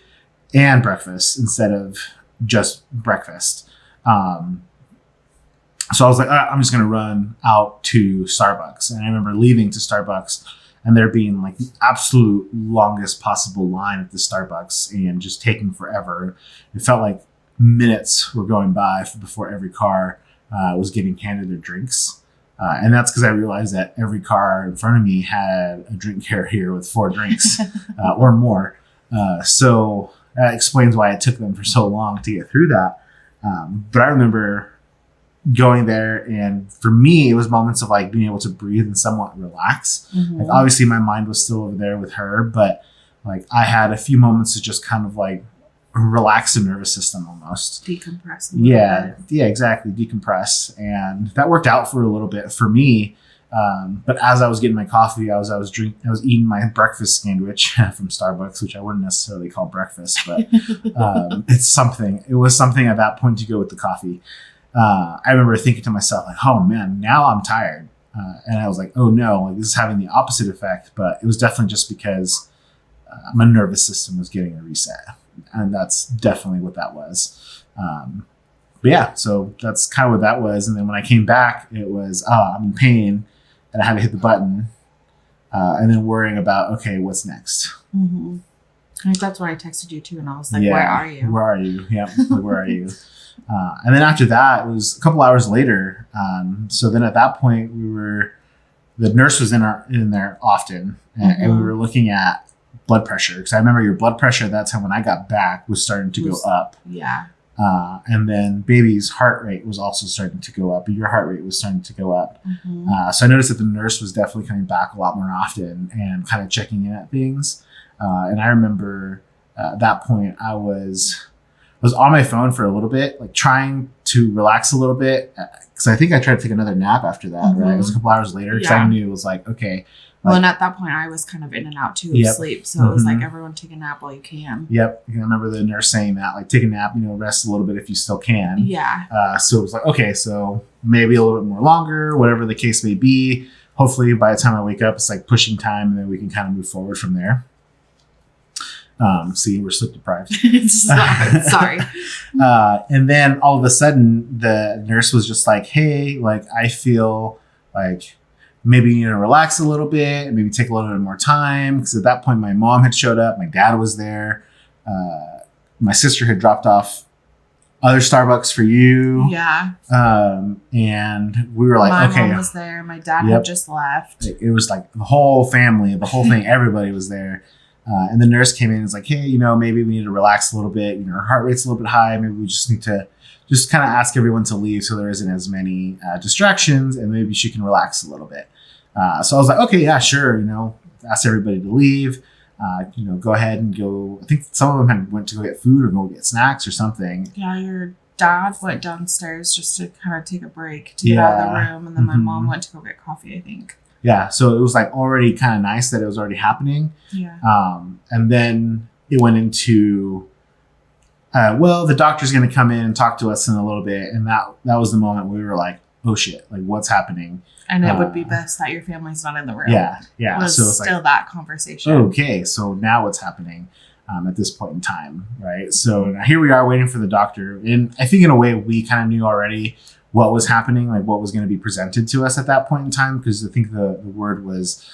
and breakfast instead of just breakfast. So I was like, I'm just going to run out to Starbucks. And I remember leaving to Starbucks and there being like the absolute longest possible line at the Starbucks and just taking forever. It felt like minutes were going by before every car was getting handed their drinks. And that's because I realized that every car in front of me had a drink carrier with 4 drinks or more. So that explains why it took them for so long to get through that. But I remember going there, and for me, it was moments of like being able to breathe and somewhat relax. Like obviously my mind was still over there with her, but like I had a few moments to just kind of like relax the nervous system almost. Decompress a little bit. Yeah, exactly. Decompress. And that worked out for a little bit for me. But as I was getting my coffee, I was eating my breakfast sandwich from Starbucks, which I wouldn't necessarily call breakfast, but it's something. It was something at that point to go with the coffee. I remember thinking to myself, like, oh man, now I'm tired. And I was like, oh no, like this is having the opposite effect. But it was definitely just because my nervous system was getting a reset. And that's definitely what that was. But yeah, so that's kind of what that was. And then when I came back, it was, I'm in pain and I had to hit the button. And then worrying about, okay, what's next? I think that's when I texted you too. And I was like, where are you? Where are you? Yeah, like, where are you? And then after that, it was a couple hours later. So then at that point, the nurse was in there often, and we were looking at blood pressure. Because I remember your blood pressure at that time when I got back was starting to go up. Yeah. And then baby's heart rate was also starting to go up. Your heart rate was starting to go up. So I noticed that the nurse was definitely coming back a lot more often and kind of checking in at things. And I remember at that point, I was on my phone for a little bit, like trying to relax a little bit. Because I think I tried to take another nap after that, right? It was a couple hours later because I knew it was like, okay. Well, and at that point, I was kind of in and out too of sleep. So it was like, everyone take a nap while you can. Yep. I remember the nurse saying that, like, take a nap, rest a little bit if you still can. Yeah. So it was like, okay, so maybe a little bit more longer, whatever the case may be. Hopefully by the time I wake up, it's like pushing time and then we can kind of move forward from there. See, we're sleep deprived. Sorry. And then all of a sudden the nurse was just like, hey, like, I feel like maybe you need to relax a little bit, maybe take a little bit more time. Because at that point, my mom had showed up, my dad was there, my sister had dropped off other Starbucks for you. Yeah. And we were like, my okay. mom was there. My dad had just left. It was like the whole family, the whole thing, everybody was there. And the nurse came in and was like, hey, maybe we need to relax a little bit. Her heart rate's a little bit high. Maybe we just need to just kind of ask everyone to leave so there isn't as many distractions, and maybe she can relax a little bit. So I was like, okay, yeah, sure. Ask everybody to leave. Go ahead and go. I think some of them went to go get food or go get snacks or something. Yeah, your dad went downstairs just to kind of take a break to get out of the room. And then my mom went to go get coffee, I think. Yeah. So it was like already kind of nice that it was already happening. Yeah. And then it went into, the doctor's going to come in and talk to us in a little bit. And that was the moment we were like, oh shit, like what's happening? And it would be best that your family's not in the room. Yeah. So it's still like, that conversation. Okay. So now what's happening at this point in time, right? So now here we are waiting for the doctor. And I think in a way we kind of knew already what was happening, like what was going to be presented to us at that point in time. Because I think the word was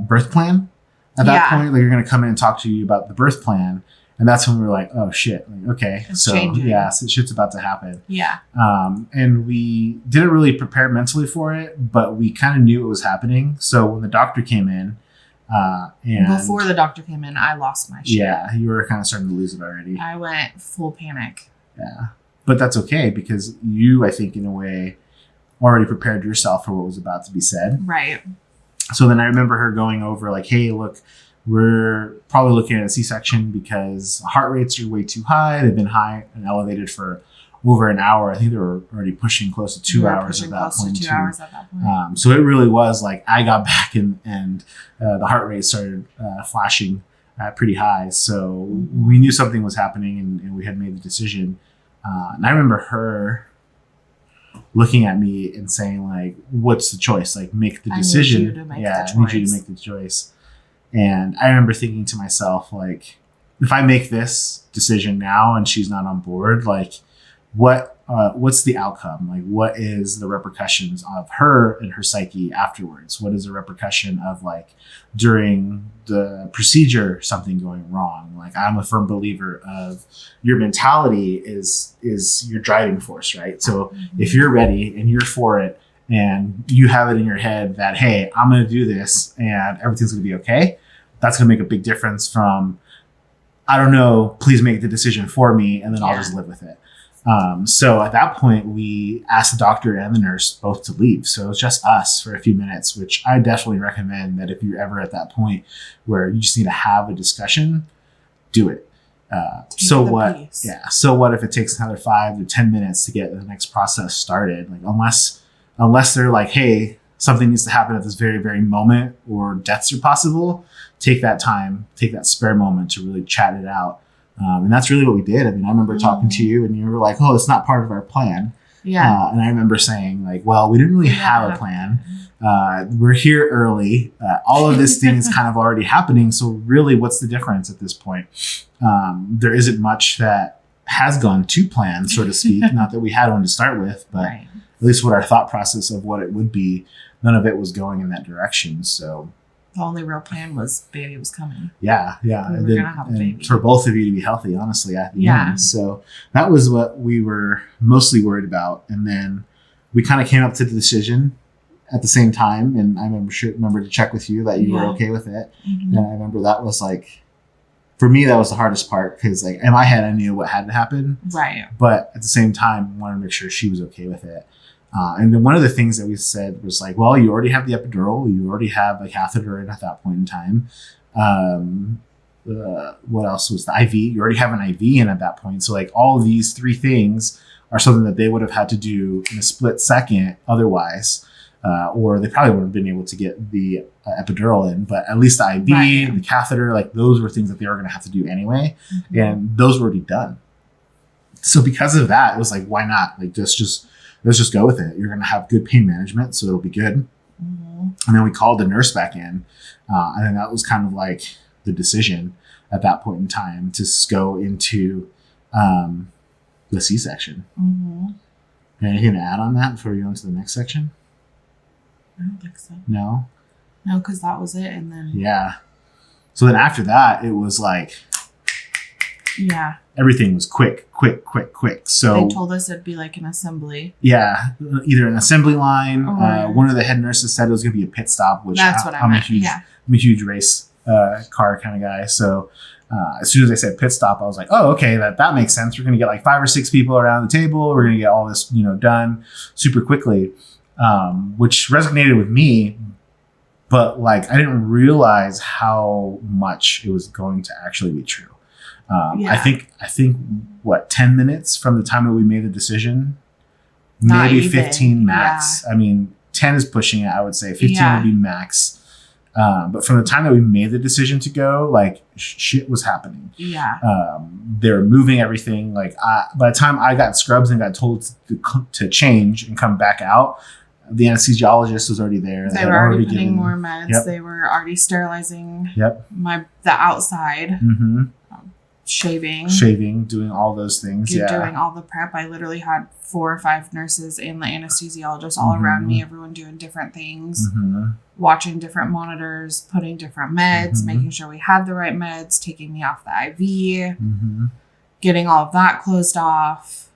birth plan at that point. Like you're going to come in and talk to you about the birth plan. And that's when we were like, oh shit, like, okay. It's changing. So shit's about to happen. Yeah. And we didn't really prepare mentally for it, but we kind of knew it was happening. So when the doctor came in, and before the doctor came in, I lost my shit. Yeah, you were kind of starting to lose it already. I went full panic. Yeah. But that's okay because you, I think, in a way, already prepared yourself for what was about to be said. Right. So then I remember her going over like, hey, look, we're probably looking at a C-section because heart rates are way too high. They've been high and elevated for over an hour. I think they were already pushing close to 2 hours at that point. 2 hours at that point. So it really was like I got back and the heart rate started flashing pretty high. So we knew something was happening and we had made the decision. And I remember her looking at me and saying like, what's the choice? Like make the decision. I need you to make the choice. I need you to make the choice. And I remember thinking to myself, like, if I make this decision now and she's not on board, like, what's the outcome? Like, what is the repercussions of her and her psyche afterwards? What is the repercussion of like during the procedure, something going wrong? Like, I'm a firm believer of your mentality is your driving force, right? So if you're ready and you're for it, and you have it in your head that, hey, I'm going to do this and everything's going to be okay, that's going to make a big difference from, I don't know, please make the decision for me and then I'll just live with it. So at that point, we asked the doctor and the nurse both to leave. So it was just us for a few minutes, which I definitely recommend that if you're ever at that point where you just need to have a discussion, do it. So what? Peace. Yeah. So what if it takes another 5 to 10 minutes to get the next process started? Like unless they're like, hey, something needs to happen at this very, very moment or deaths are possible, take that time, take that spare moment to really chat it out. And that's really what we did. I mean, I remember talking to you and you were like, oh, it's not part of our plan. Yeah. And I remember saying like, well, we didn't really have a plan. We're here early. All of this thing is kind of already happening. So really, what's the difference at this point? There isn't much that has gone to plan, so to speak. Not that we had one to start with, but at least what our thought process of what it would be, none of it was going in that direction. So the only real plan was baby was coming. Yeah. We were going to have a baby. For both of you to be healthy, honestly, at the end. So that was what we were mostly worried about. And then we kind of came up to the decision at the same time. And I remember to check with you that you were okay with it. Mm-hmm. And I remember that was like, for me, that was the hardest part because like in my head, I knew what had to happen. Right. But at the same time, I wanted to make sure she was okay with it. And then one of the things that we said was like, well, you already have the epidural, you already have a catheter in at that point in time. What else was the IV? You already have an IV in at that point. So like all of these 3 things are something that they would have had to do in a split second otherwise. Or they probably wouldn't have been able to get the epidural in, but at least the IV, the catheter, like those were things that they were going to have to do anyway. Mm-hmm. And those were already done. So because of that, it was like, why not? Like let's just go with it. You're going to have good pain management, so it'll be good. Mm-hmm. And then we called the nurse back in. And then that was kind of like the decision at that point in time to go into the C-section. Mm-hmm. Anything to add on that before we go into the next section? I don't think so. No? No, because that was it. And then... Yeah. So then after that, it was like... Yeah. Everything was quick. So they told us it'd be like an assembly. Yeah, either an assembly line. Or... one of the head nurses said it was going to be a pit stop, which that's what I meant. I'm a huge race car kind of guy. So as soon as they said pit stop, I was like, oh, okay, that makes sense. We're going to get like 5 or 6 people around the table. We're going to get all this, done super quickly, which resonated with me. But like, I didn't realize how much it was going to actually be true. I think what 10 minutes from the time that we made the decision, maybe 15 max. Yeah. I mean, 10 is pushing it. I would say 15 would be max. But from the time that we made the decision to go, like shit was happening. Yeah. They were moving everything. Like by the time I got scrubs and got told to change and come back out, the anesthesiologist was already there. They were already putting more meds. Yep. They were already sterilizing. Yep. The outside. Mm-hmm. Shaving, doing all those things. Doing all the prep. I literally had 4 or 5 nurses and the anesthesiologist all around me, everyone doing different things, watching different monitors, putting different meds, making sure we had the right meds, taking me off the IV, getting all of that closed off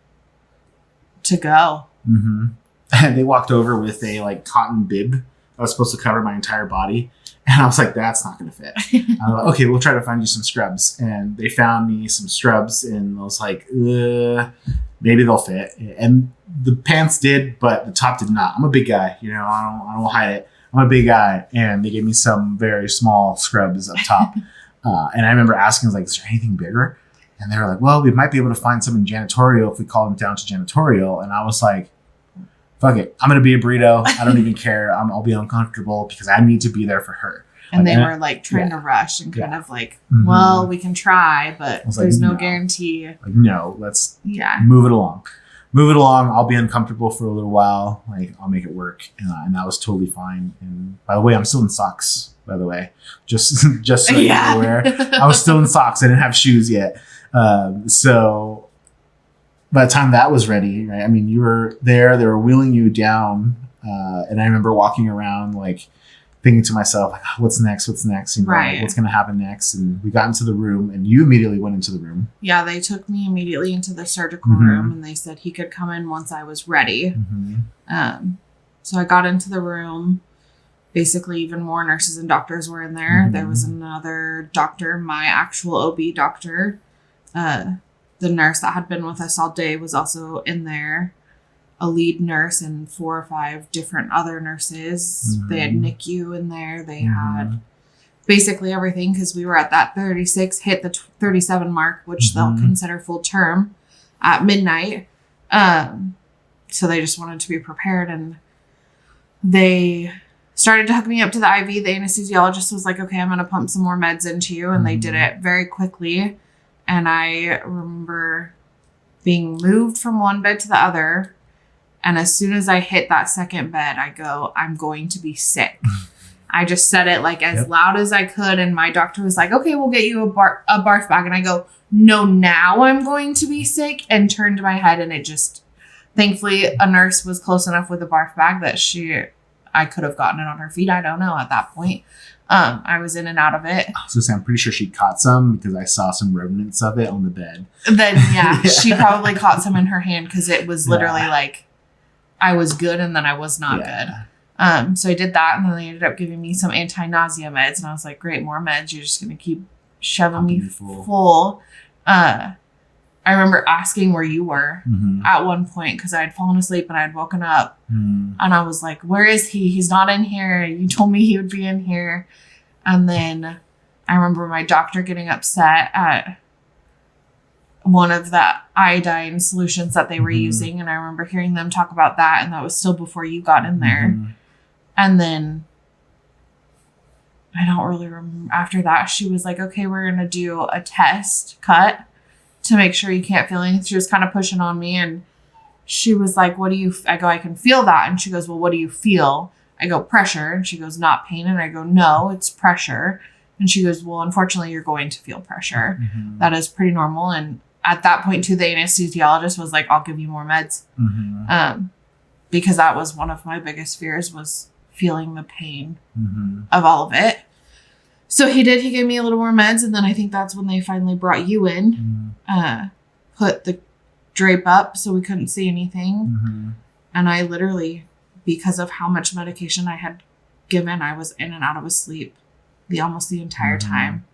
to go. And they walked over with a like cotton bib that was supposed to cover my entire body. And I was like, that's not going to fit. I was like, okay, we'll try to find you some scrubs. And they found me some scrubs, and I was like, maybe they'll fit. And the pants did, but the top did not. I'm a big guy, I don't hide it. I'm a big guy. And they gave me some very small scrubs up top. And I remember asking, I was like, is there anything bigger? And they were like, well, we might be able to find some in janitorial if we call them down to janitorial. And I was like, fuck it. I'm going to be a burrito. I don't even care. I'll be uncomfortable because I need to be there for her. And they were like trying to rush and kind of like, well, we can try, but there's no guarantee. Like, no, let's move it along. Move it along. I'll be uncomfortable for a little while. Like, I'll make it work. And that was totally fine. And by the way, I'm still in socks, by the way. Just so you're aware. I was still in socks. I didn't have shoes yet. So by the time that was ready, right? I mean, you were there, they were wheeling you down. And I remember walking around, like thinking to myself, like, what's next? Right. Like, what's going to happen next? And we got into the room, and you immediately went into the room. Yeah. They took me immediately into the surgical room, and they said he could come in once I was ready. So I got into the room. Basically, even more nurses and doctors were in there. There was another doctor, my actual OB doctor, the nurse that had been with us all day was also in there. A lead nurse and 4 or 5 different other nurses. They had NICU in there. They had basically everything because we were at that 36, hit the 37 mark, which they'll consider full term at midnight. So they just wanted to be prepared, and they started to hook me up to the IV. The anesthesiologist was like, okay, I'm going to pump some more meds into you. And they did it very quickly. And I remember being moved from one bed to the other. And as soon as I hit that second bed, I go, I'm going to be sick. I just said it like as loud as I could. And my doctor was like, okay, we'll get you a barf bag. And I go, no, now I'm going to be sick. And turned my head, and it just, thankfully a nurse was close enough with a barf bag that I could have gotten it on her feet. I don't know at that point. I was in and out of it. So I'm pretty sure she caught some because I saw some remnants of it on the bed. Then she probably caught some in her hand because it was literally like I was good and then I was not good. So I did that, and then they ended up giving me some anti-nausea meds, and I was like, great, more meds. You're just going to keep shoving me full. I remember asking where you were at one point because I had fallen asleep and I had woken up, and I was like, where is he? He's not in here. You told me he would be in here. And then I remember my doctor getting upset at one of the iodine solutions that they were using. And I remember hearing them talk about that. And that was still before you got in there. And then I don't really remember. After that, she was like, okay, we're going to do a test cut to make sure you can't feel anything. She was kind of pushing on me, and she was like, what do you, I go, I can feel that. And she goes, well, what do you feel? I go, pressure. And she goes, not pain. And I go, no, it's pressure. And she goes, well, unfortunately, you're going to feel pressure. That is pretty normal. And at that point too, the anesthesiologist was like, I'll give you more meds. Because that was one of my biggest fears, was feeling the pain Mm-hmm. of all of it. So he gave me a little more meds. And then I think that's when they finally brought you in, put the drape up so we couldn't see anything. Mm-hmm. And I literally, because of how much medication I had given, I was in and out of sleep almost the entire time.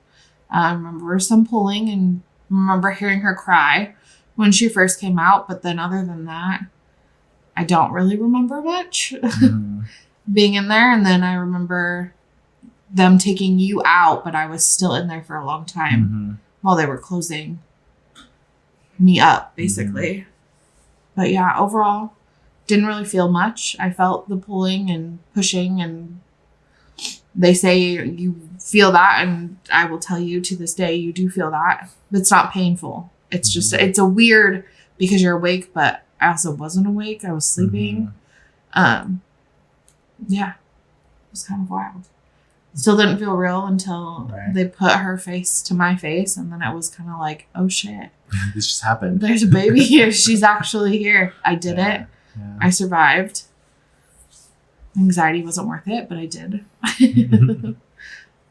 I remember some pulling and remember hearing her cry when she first came out. But then other than that, I don't really remember much being in there. And then I remember them taking you out, but I was still in there for a long time while they were closing me up, basically. But yeah, overall, didn't really feel much. I felt the pulling and pushing, and they say you feel that, and I will tell you to this day, you do feel that. But it's not painful. It's just, it's a weird, because you're awake, but I also wasn't awake. I was sleeping. Yeah, it was kind of wild. Still didn't feel real until they put her face to my face, and then it was kind of like, oh shit. This just happened. There's a baby here. She's actually here. I did it. Yeah. I survived. Anxiety wasn't worth it, but I did.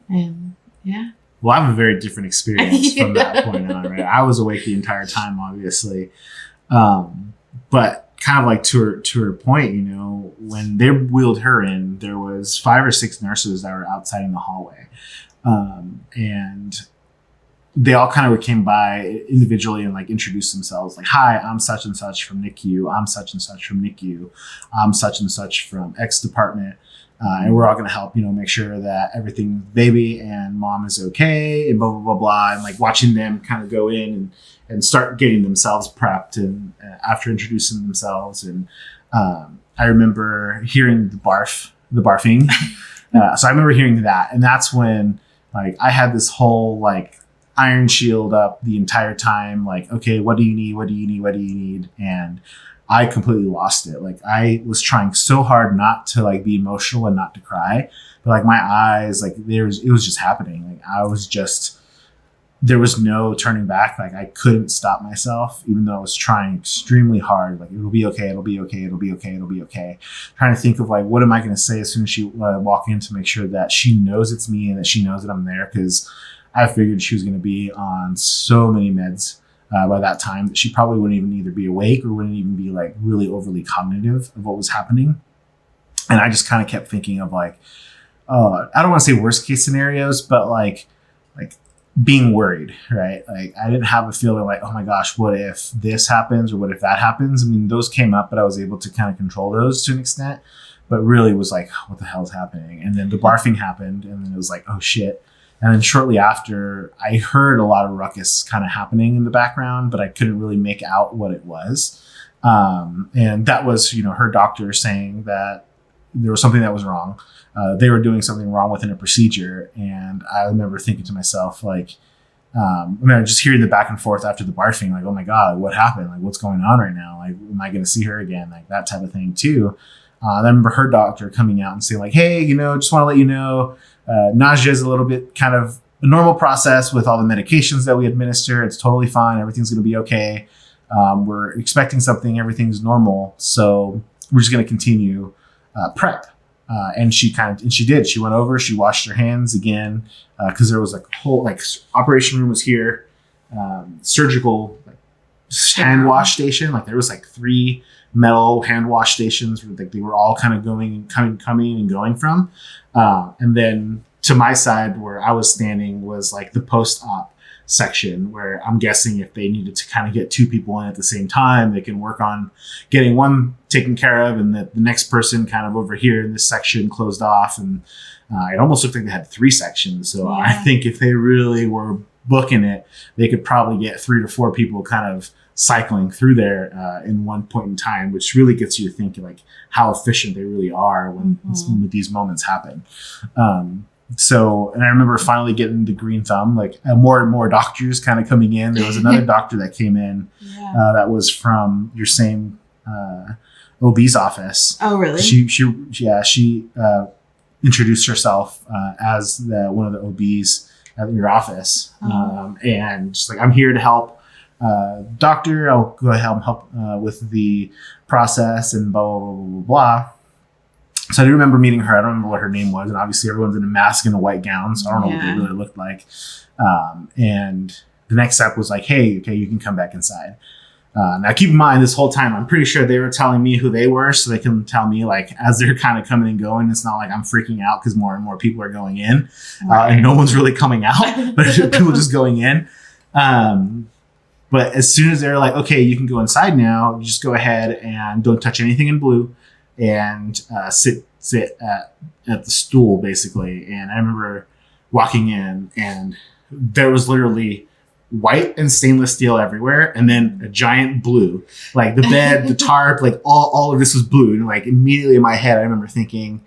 And yeah. Well, I have a very different experience from that point on, right? I was awake the entire time, obviously. But kind of like to her point, you know, when they wheeled her in, there was 5 or 6 nurses that were outside in the hallway. And they all kind of came by individually and like introduced themselves, like, hi, I'm such and such from NICU. I'm such and such from NICU. I'm such and such from X department. And we're all going to help, you know, make sure that everything, baby and mom is okay, and blah, blah, blah, blah. And like watching them kind of go in and start getting themselves prepped and after introducing themselves. And I remember hearing the barfing. So I remember hearing that. And that's when like I had this whole like iron shield up the entire time. Like, okay, what do you need? What do you need? What do you need? And I completely lost it. Like I was trying so hard not to like be emotional and not to cry, but like my eyes, like it was just happening. Like there was no turning back. Like I couldn't stop myself, even though I was trying extremely hard. Like it'll be okay. It'll be okay. It'll be okay. It'll be okay. Trying to think of like, what am I going to say as soon as she walk in to make sure that she knows it's me and that she knows that I'm there. Cause I figured she was going to be on so many meds by that time that she probably wouldn't even either be awake or wouldn't even be like really overly cognitive of what was happening. And I just kind of kept thinking of like, I don't want to say worst case scenarios, but like being worried, right? Like I didn't have a feeling like, oh my gosh, what if this happens or what if that happens? I mean, those came up, but I was able to kind of control those to an extent, but really was like, what the hell is happening? And then the barfing happened, and then it was like, oh shit. And then shortly after, I heard a lot of ruckus kind of happening in the background, but I couldn't really make out what it was. And that was, you know, her doctor saying that there was something that was wrong. They were doing something wrong within a procedure. And I remember thinking to myself, like, just hearing the back and forth after the barfing, like, oh my God, what happened? Like, what's going on right now? Like, am I going to see her again? Like that type of thing too. I remember her doctor coming out and saying like, hey, you know, just want to let you know, nausea is a little bit kind of a normal process with all the medications that we administer. It's totally fine. Everything's going to be okay. We're expecting something. Everything's normal. So we're just going to continue prep. And she did. She went over, she washed her hands again because there was like a whole like operation room was here, surgical like, hand wash station. Like there was like 3 metal hand wash stations where like they were all kind of coming and going from. And then to my side where I was standing was like the post-op section where I'm guessing if they needed to kind of get 2 people in at the same time, they can work on getting one taken care of and the next person kind of over here in this section closed off. And it almost looked like they had 3 sections. So I think if they really were booking it, they could probably get 3 to 4 people kind of cycling through there in one point in time, which really gets you to think like how efficient they really are when these moments happen. So, and I remember finally getting the green thumb, like more and more doctors kind of coming in. There was another doctor that came in that was from your same OB's office. Oh, really? She introduced herself as one of the OBs at your office. And she's like, I'm here to help. Doctor, I'll go ahead and help with the process and blah, blah, blah, blah, blah. So I do remember meeting her. I don't remember what her name was. And obviously everyone's in a mask and a white gown. So I don't know what they really looked like. And the next step was like, hey, okay, you can come back inside. Now keep in mind, this whole time, I'm pretty sure they were telling me who they were so they can tell me, like, as they're kind of coming and going, it's not like I'm freaking out because more and more people are going in and no one's really coming out, but people just going in. But as soon as they're like, okay, you can go inside now, you just go ahead and don't touch anything in blue and sit at the stool, basically. And I remember walking in and there was literally white and stainless steel everywhere, and then a giant blue, like the bed, the tarp, like all of this was blue. And like immediately in my head, I remember thinking,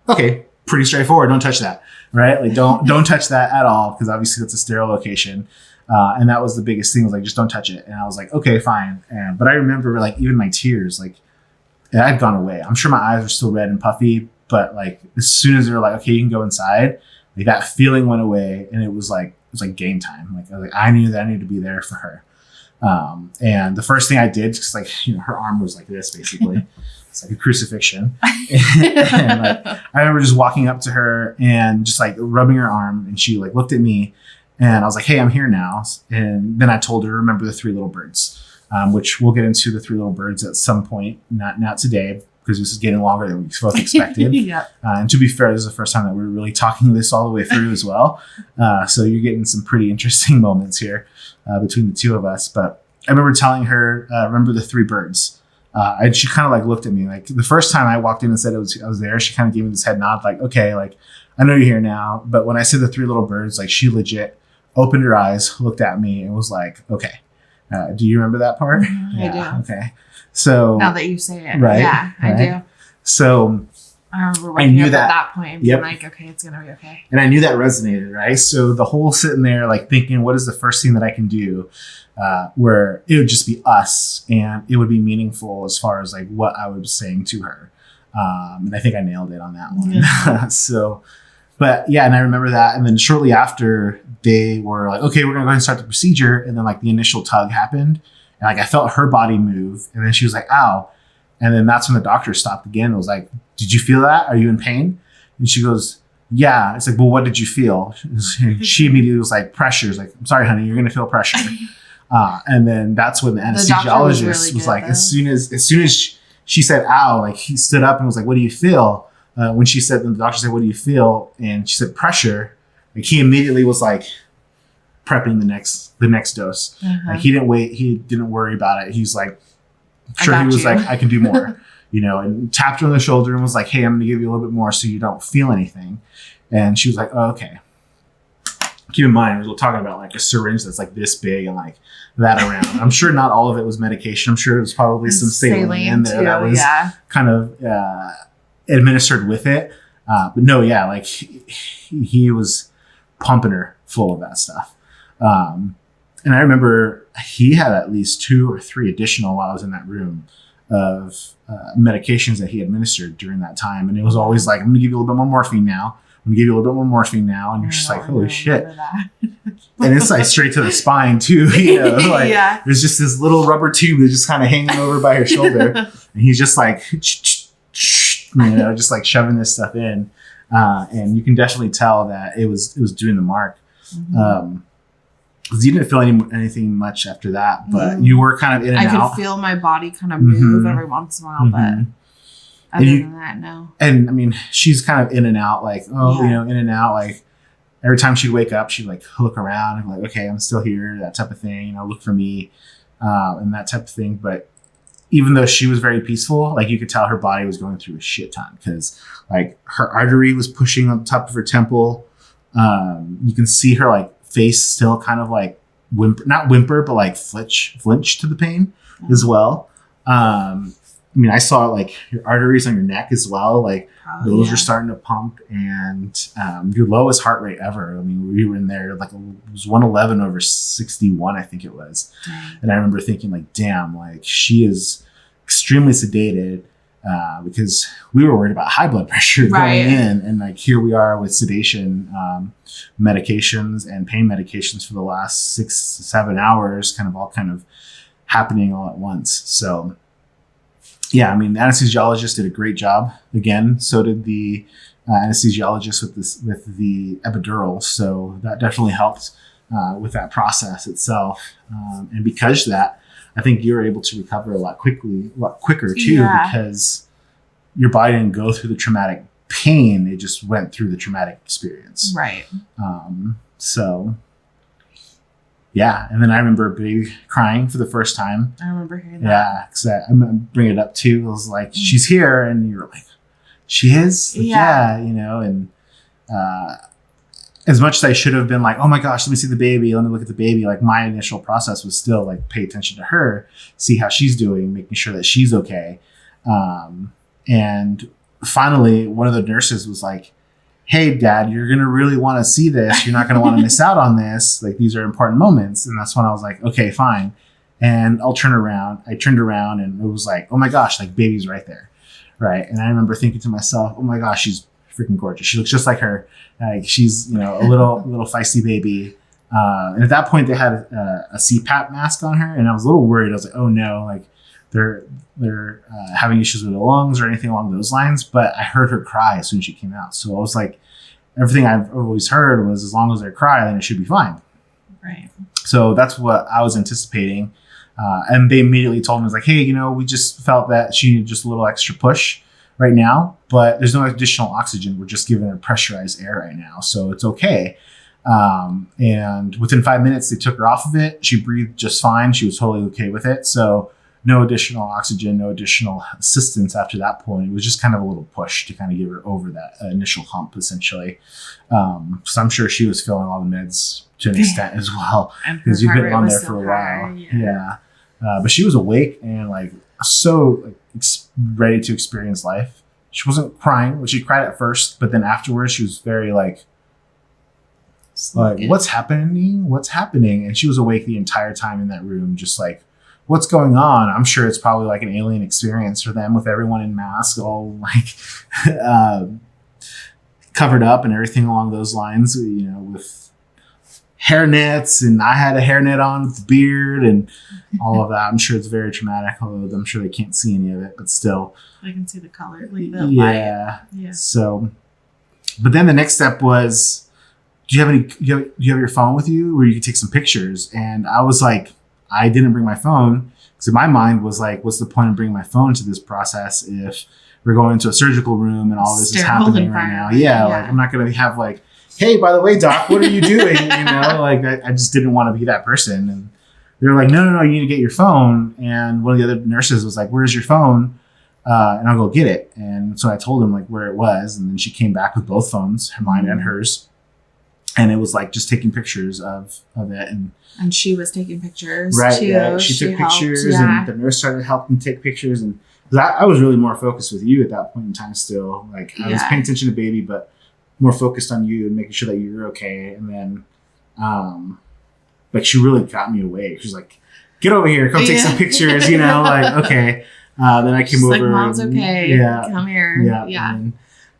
okay, pretty straightforward. Don't touch that, right? Like don't touch that at all, because obviously that's a sterile location. And that was the biggest thing, was like, just don't touch it. And I was like, okay, fine. But I remember like even my tears, like it had gone away. I'm sure my eyes were still red and puffy, but like as soon as they were like, okay, you can go inside, like that feeling went away, and it was like game time. Like I knew that I needed to be there for her. And the first thing I did, because like, you know, her arm was like this basically. It's like a crucifixion. And like, I remember just walking up to her and just like rubbing her arm, and she like looked at me, and I was like, hey, I'm here now. And then I told her, remember the 3 little birds, which we'll get into the 3 little birds at some point, not today, because this is getting longer than we both expected. Yeah. And to be fair, this is the first time that we're really talking this all the way through as well. So you're getting some pretty interesting moments here between the two of us. But I remember telling her, remember the 3 birds. And she kind of like looked at me. Like the first time I walked in and said I was there, she kind of gave me this head nod, like, okay, like I know you're here now. But when I said the 3 little birds, like she legit opened her eyes, looked at me, and was like, okay. Do you remember that part? Mm-hmm, yeah, I do. Okay. So now that you say it, right, yeah, I do. So I remember waking up at that point and being yep. like, okay, it's gonna be okay. And I knew that resonated, right? So the whole sitting there, like thinking, what is the first thing that I can do, where it would just be us, and it would be meaningful as far as like what I was saying to her. And I think I nailed it on that one. Yeah. So, but yeah, and I remember that. And then shortly after, they were like, okay, we're gonna go ahead and start the procedure. And then like the initial tug happened, and like I felt her body move, and then she was like, ow. And then that's when the doctor stopped again. It was like, did you feel that? Are you in pain? And she goes, yeah. It's like, well, what did you feel? And she immediately was like, pressure. It's like, I'm sorry, honey, you're going to feel pressure. And then that's when the anesthesiologist was like, as soon as she said, ow, like he stood up and was like, what do you feel? When she said, the doctor said, what do you feel? And she said, pressure. Like he immediately was like prepping the next dose. Mm-hmm. Like he didn't wait. He didn't worry about it. He's like, sure, he was like, I can do more, you know, and tapped her on the shoulder and was like, hey, I'm going to give you a little bit more so you don't feel anything. And she was like, oh, okay. Keep in mind, we're talking about like a syringe that's like this big and like that around. I'm sure not all of it was medication. I'm sure it was probably some saline in there that was kind of administered with it. But no, yeah, like he was pumping her full of that stuff. And I remember he had at least 2 or 3 additional while I was in that room of medications that he administered during that time. And it was always like, I'm going to give you a little bit more morphine now. I'm going to give you a little bit more morphine now. And you're just like, holy shit. And it's like straight to the spine too. You know, like there's just this little rubber tube that's just kind of hanging over by her shoulder. And he's just like, you know, just like shoving this stuff in. And you can definitely tell that it was doing the mark. Mm-hmm. You didn't feel anything much after that, but you were kind of in and out. I could feel my body kind of move every once in a while, but other than that, no. And I mean, she's kind of in and out, like, you know, in and out. Like every time she'd wake up, she'd like look around and like, okay, I'm still here, that type of thing, you know, look for me, and that type of thing. But even though she was very peaceful, like you could tell her body was going through a shit ton, because like her artery was pushing on top of her temple. You can see her like face still kind of like not whimper, but like flinch to the pain as well. I mean, I saw like your arteries on your neck as well. Like those are starting to pump, and your lowest heart rate ever. I mean, we were in there like it was 111 over 61, I think it was. And I remember thinking like, damn, like she is extremely sedated, because we were worried about high blood pressure going in, and like here we are with sedation medications and pain medications for the last 6 to 7 hours, kind of happening all at once. So yeah, I mean, the anesthesiologist did a great job. Again, so did the anesthesiologist with the epidural. So that definitely helped with that process itself. And because of that, I think you were able to recover a lot quicker too, because your body didn't go through the traumatic pain; it just went through the traumatic experience. Right. So. Yeah, and then I remember baby crying for the first time. I remember hearing that. Yeah, because I'm gonna bring it up too. I was like, "She's here," and you were like, "She is." Like, yeah, and as much as I should have been like, "Oh my gosh, let me see the baby. Let me look at the baby." Like my initial process was still like, pay attention to her, see how she's doing, making sure that she's okay. And finally, one of the nurses was like, "Hey, Dad, you're going to really want to see this. You're not going to want to miss out on this. Like, these are important moments." And that's when I was like, okay, fine. And I'll turn around. I turned around and it was like, oh my gosh, like baby's right there. Right. And I remember thinking to myself, oh my gosh, she's freaking gorgeous. She looks just like her. Like she's, a little feisty baby. And at that point they had a CPAP mask on her. And I was a little worried. I was like, oh no, like they're having issues with the lungs or anything along those lines. But I heard her cry as soon as she came out. So I was like, everything I've always heard was as long as they cry, then it should be fine. Right. So that's what I was anticipating. And they immediately told me, like, hey, we just felt that she needed just a little extra push right now, but there's no additional oxygen. We're just giving her pressurized air right now. So it's okay. And within 5 minutes, they took her off of it. She breathed just fine. She was totally okay with it. So no additional oxygen, no additional assistance after that point. It was just kind of a little push to kind of get her over that initial hump, essentially. So I'm sure she was feeling all the meds to an extent as well, because you've been on there for a while. Yeah. But she was awake and like so ready to experience life. She wasn't crying. Well, she cried at first, but then afterwards she was very like, what's happening? What's happening? And she was awake the entire time in that room, just like, what's going on? I'm sure it's probably like an alien experience for them with everyone in masks, all like covered up and everything along those lines, with hairnets. And I had a hairnet on with the beard and all of that. I'm sure it's very traumatic, although I'm sure they can't see any of it, but still. I can see the color, like the light. Yeah. So, but then the next step was, do you have your phone with you where you could take some pictures? And I was like, I didn't bring my phone because in my mind was like, what's the point of bringing my phone to this process if we're going to a surgical room and all this is happening right now? Yeah. Like I'm not going to have like, hey, by the way, doc, what are you doing? Like I just didn't want to be that person. And they were like, no, you need to get your phone. And one of the other nurses was like, where's your phone? And I'll go get it. And so I told him like where it was. And then she came back with both phones, mine and hers. And it was like just taking pictures of it. And she was taking pictures too. Yeah. She took pictures and the nurse started helping take pictures. And I was really more focused with you at that point in time still. Like I was paying attention to baby, but more focused on you and making sure that you're okay. And then like she really got me away. She's like, get over here, come take some pictures, like, okay. Then I came over. Like, Mom's okay. Yeah. Come here. Yeah. And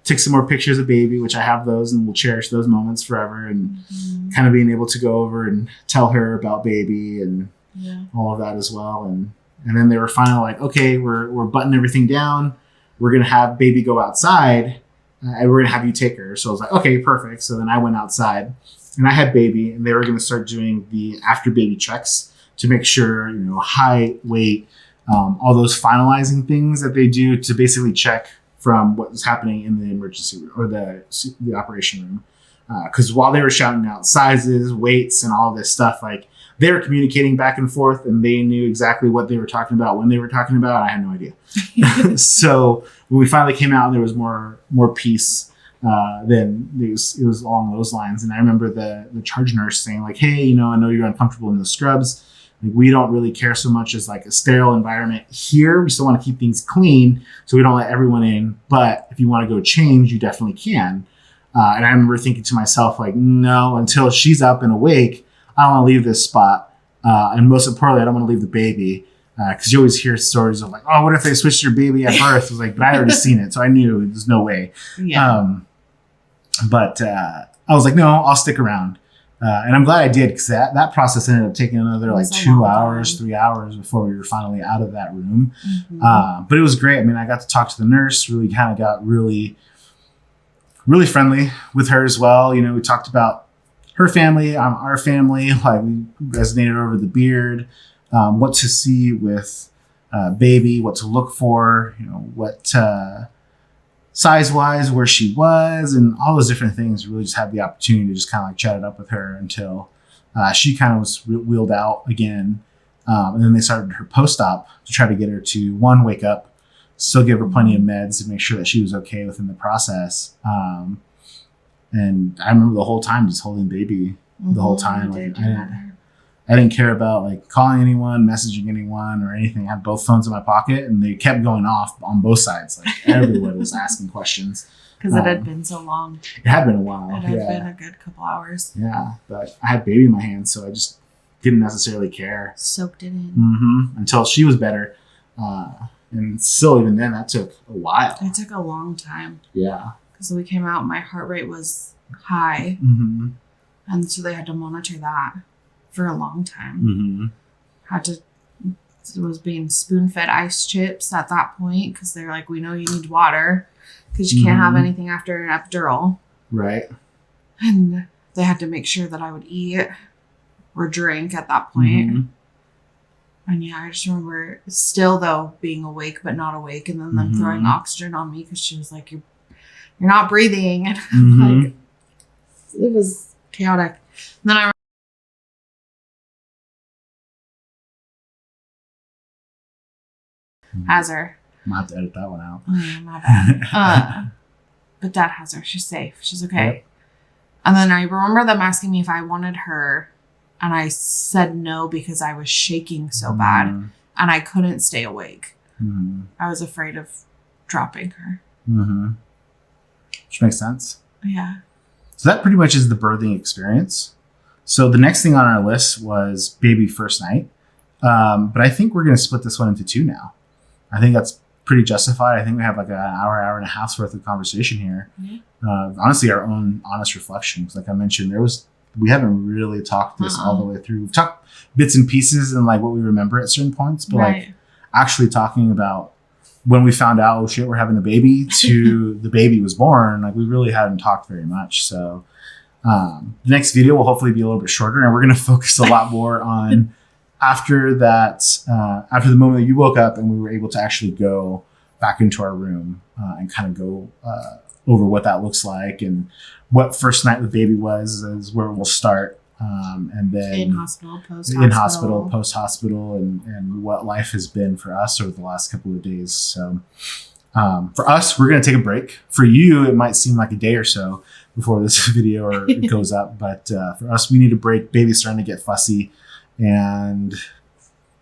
took some more pictures of baby, which I have those and we'll cherish those moments forever. And kind of being able to go over and tell her about baby and all of that as well. And then they were finally like, okay, we're buttoning everything down. We're going to have baby go outside and we're going to have you take her. So I was like, okay, perfect. So then I went outside and I had baby and they were going to start doing the after baby checks to make sure, height, weight, all those finalizing things that they do to basically check from what was happening in the emergency room or the operation room. Because while they were shouting out sizes, weights, and all this stuff, like they were communicating back and forth and they knew exactly what they were talking about when they were talking about. I had no idea. So when we finally came out, there was more peace. Then it was along those lines. And I remember the charge nurse saying like, hey, I know you're uncomfortable in the scrubs. Like, we don't really care so much as like a sterile environment here. We still want to keep things clean, so we don't let everyone in. But if you want to go change, you definitely can. And I remember thinking to myself, like, no, until she's up and awake, I don't want to leave this spot. And most importantly, I don't want to leave the baby. Because you always hear stories of like, oh, what if they switched your baby at birth? I was like, but I already seen it, so I knew there's no way. Yeah. But I was like, no, I'll stick around. And I'm glad I did, because that process ended up taking another It like was a 2 long hours, time. 3 hours before we were finally out of that room. Mhm. But it was great. I mean, I got to talk to the nurse, really kind of got really, really friendly with her as well. You know, we talked about her family, our family, like we resonated over the beard, what to see with baby, what to look for, you know, what size wise, where she was, and all those different things. Really just had the opportunity to just kind of like chat it up with her until she kind of was wheeled out again. And then they started her post-op to try to get her to, one, wake up, still give her plenty of meds to make sure that she was okay within the process. And I remember the whole time just holding baby the whole time. You Like, did do that. I didn't care about like calling anyone, messaging anyone, or anything. I had both phones in my pocket, and they kept going off on both sides. Like everyone was asking questions. Because it had been so long. It had been a while. It had been a good couple hours. Yeah, but I had baby in my hands, so I just didn't necessarily care. Soaked it in. Until she was better. And still, even then, that took a while. It took a long time. Yeah. Because we came out, my heart rate was high. And so they had to monitor that for a long time. It was being spoon-fed ice chips at that point, because they're like, we know you need water because you can't have anything after an epidural. Right. And they had to make sure that I would eat or drink at that point. And yeah, I just remember still though being awake but not awake, and then them throwing oxygen on me because she was like, you're not breathing. And I'm like, it was chaotic. And then I has her. I'm gonna have to edit that one out. Oh, yeah, my bad. But Dad has her. She's safe. She's okay. Yep. And then I remember them asking me if I wanted her, and I said no because I was shaking so bad and I couldn't stay awake. I was afraid of dropping her. Which makes sense. Yeah. So that pretty much is the birthing experience. So the next thing on our list was baby first night. But I think we're going to split this one into two now. I think that's pretty justified. I think we have like an hour and a half's worth of conversation here. Honestly, our own honest reflections. Like I mentioned, we haven't really talked this all the way through. We've talked bits and pieces and like what we remember at certain points, but like actually talking about when we found out, oh shit, we're having a baby, to the baby was born, like we really hadn't talked very much. So the next video will hopefully be a little bit shorter, and we're going to focus a lot more on after the moment that you woke up and we were able to actually go back into our room and kind of go over what that looks like, and what first night with baby was is where we'll start. And then in hospital, post hospital, and what life has been for us over the last couple of days. So for us, we're going to take a break. For you, it might seem like a day or so before this video or it goes up, but for us, we need a break. Baby's starting to get fussy, and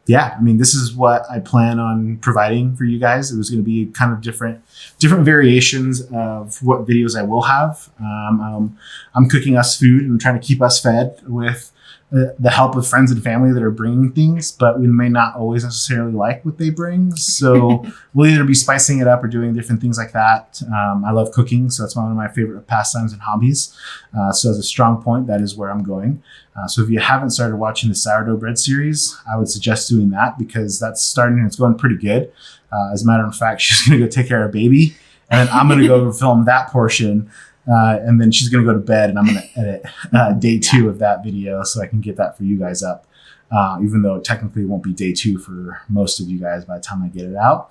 yeah, I mean, this is what I plan on providing for you guys. It was going to be kind of different variations of what videos I will have. I'm cooking us food and trying to keep us fed with the help of friends and family that are bringing things, but we may not always necessarily like what they bring. So we'll either be spicing it up or doing different things like that. I love cooking, so that's one of my favorite pastimes and hobbies. So as a strong point, that is where I'm going. So if you haven't started watching the sourdough bread series, I would suggest doing that, because that's starting and it's going pretty good. As a matter of fact, she's going to go take care of baby, and then I'm going to go film that portion. And then she's going to go to bed, and I'm going to edit day 2 of that video so I can get that for you guys up. Even though it technically won't be day 2 for most of you guys by the time I get it out.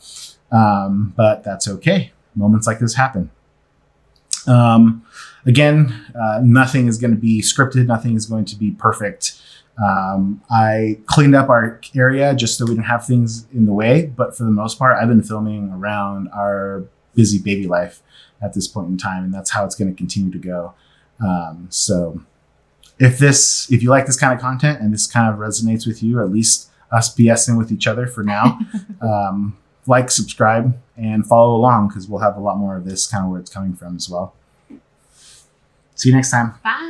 But that's okay. Moments like this happen. Again, nothing is going to be scripted. Nothing is going to be perfect. I cleaned up our area just so we didn't have things in the way. But for the most part, I've been filming around our busy baby life at this point in time, and that's how it's going to continue to go. So if you like this kind of content and this kind of resonates with you, or at least us BSing with each other for now, like, subscribe, and follow along, because we'll have a lot more of this kind of where it's coming from as well. See you next time. Bye.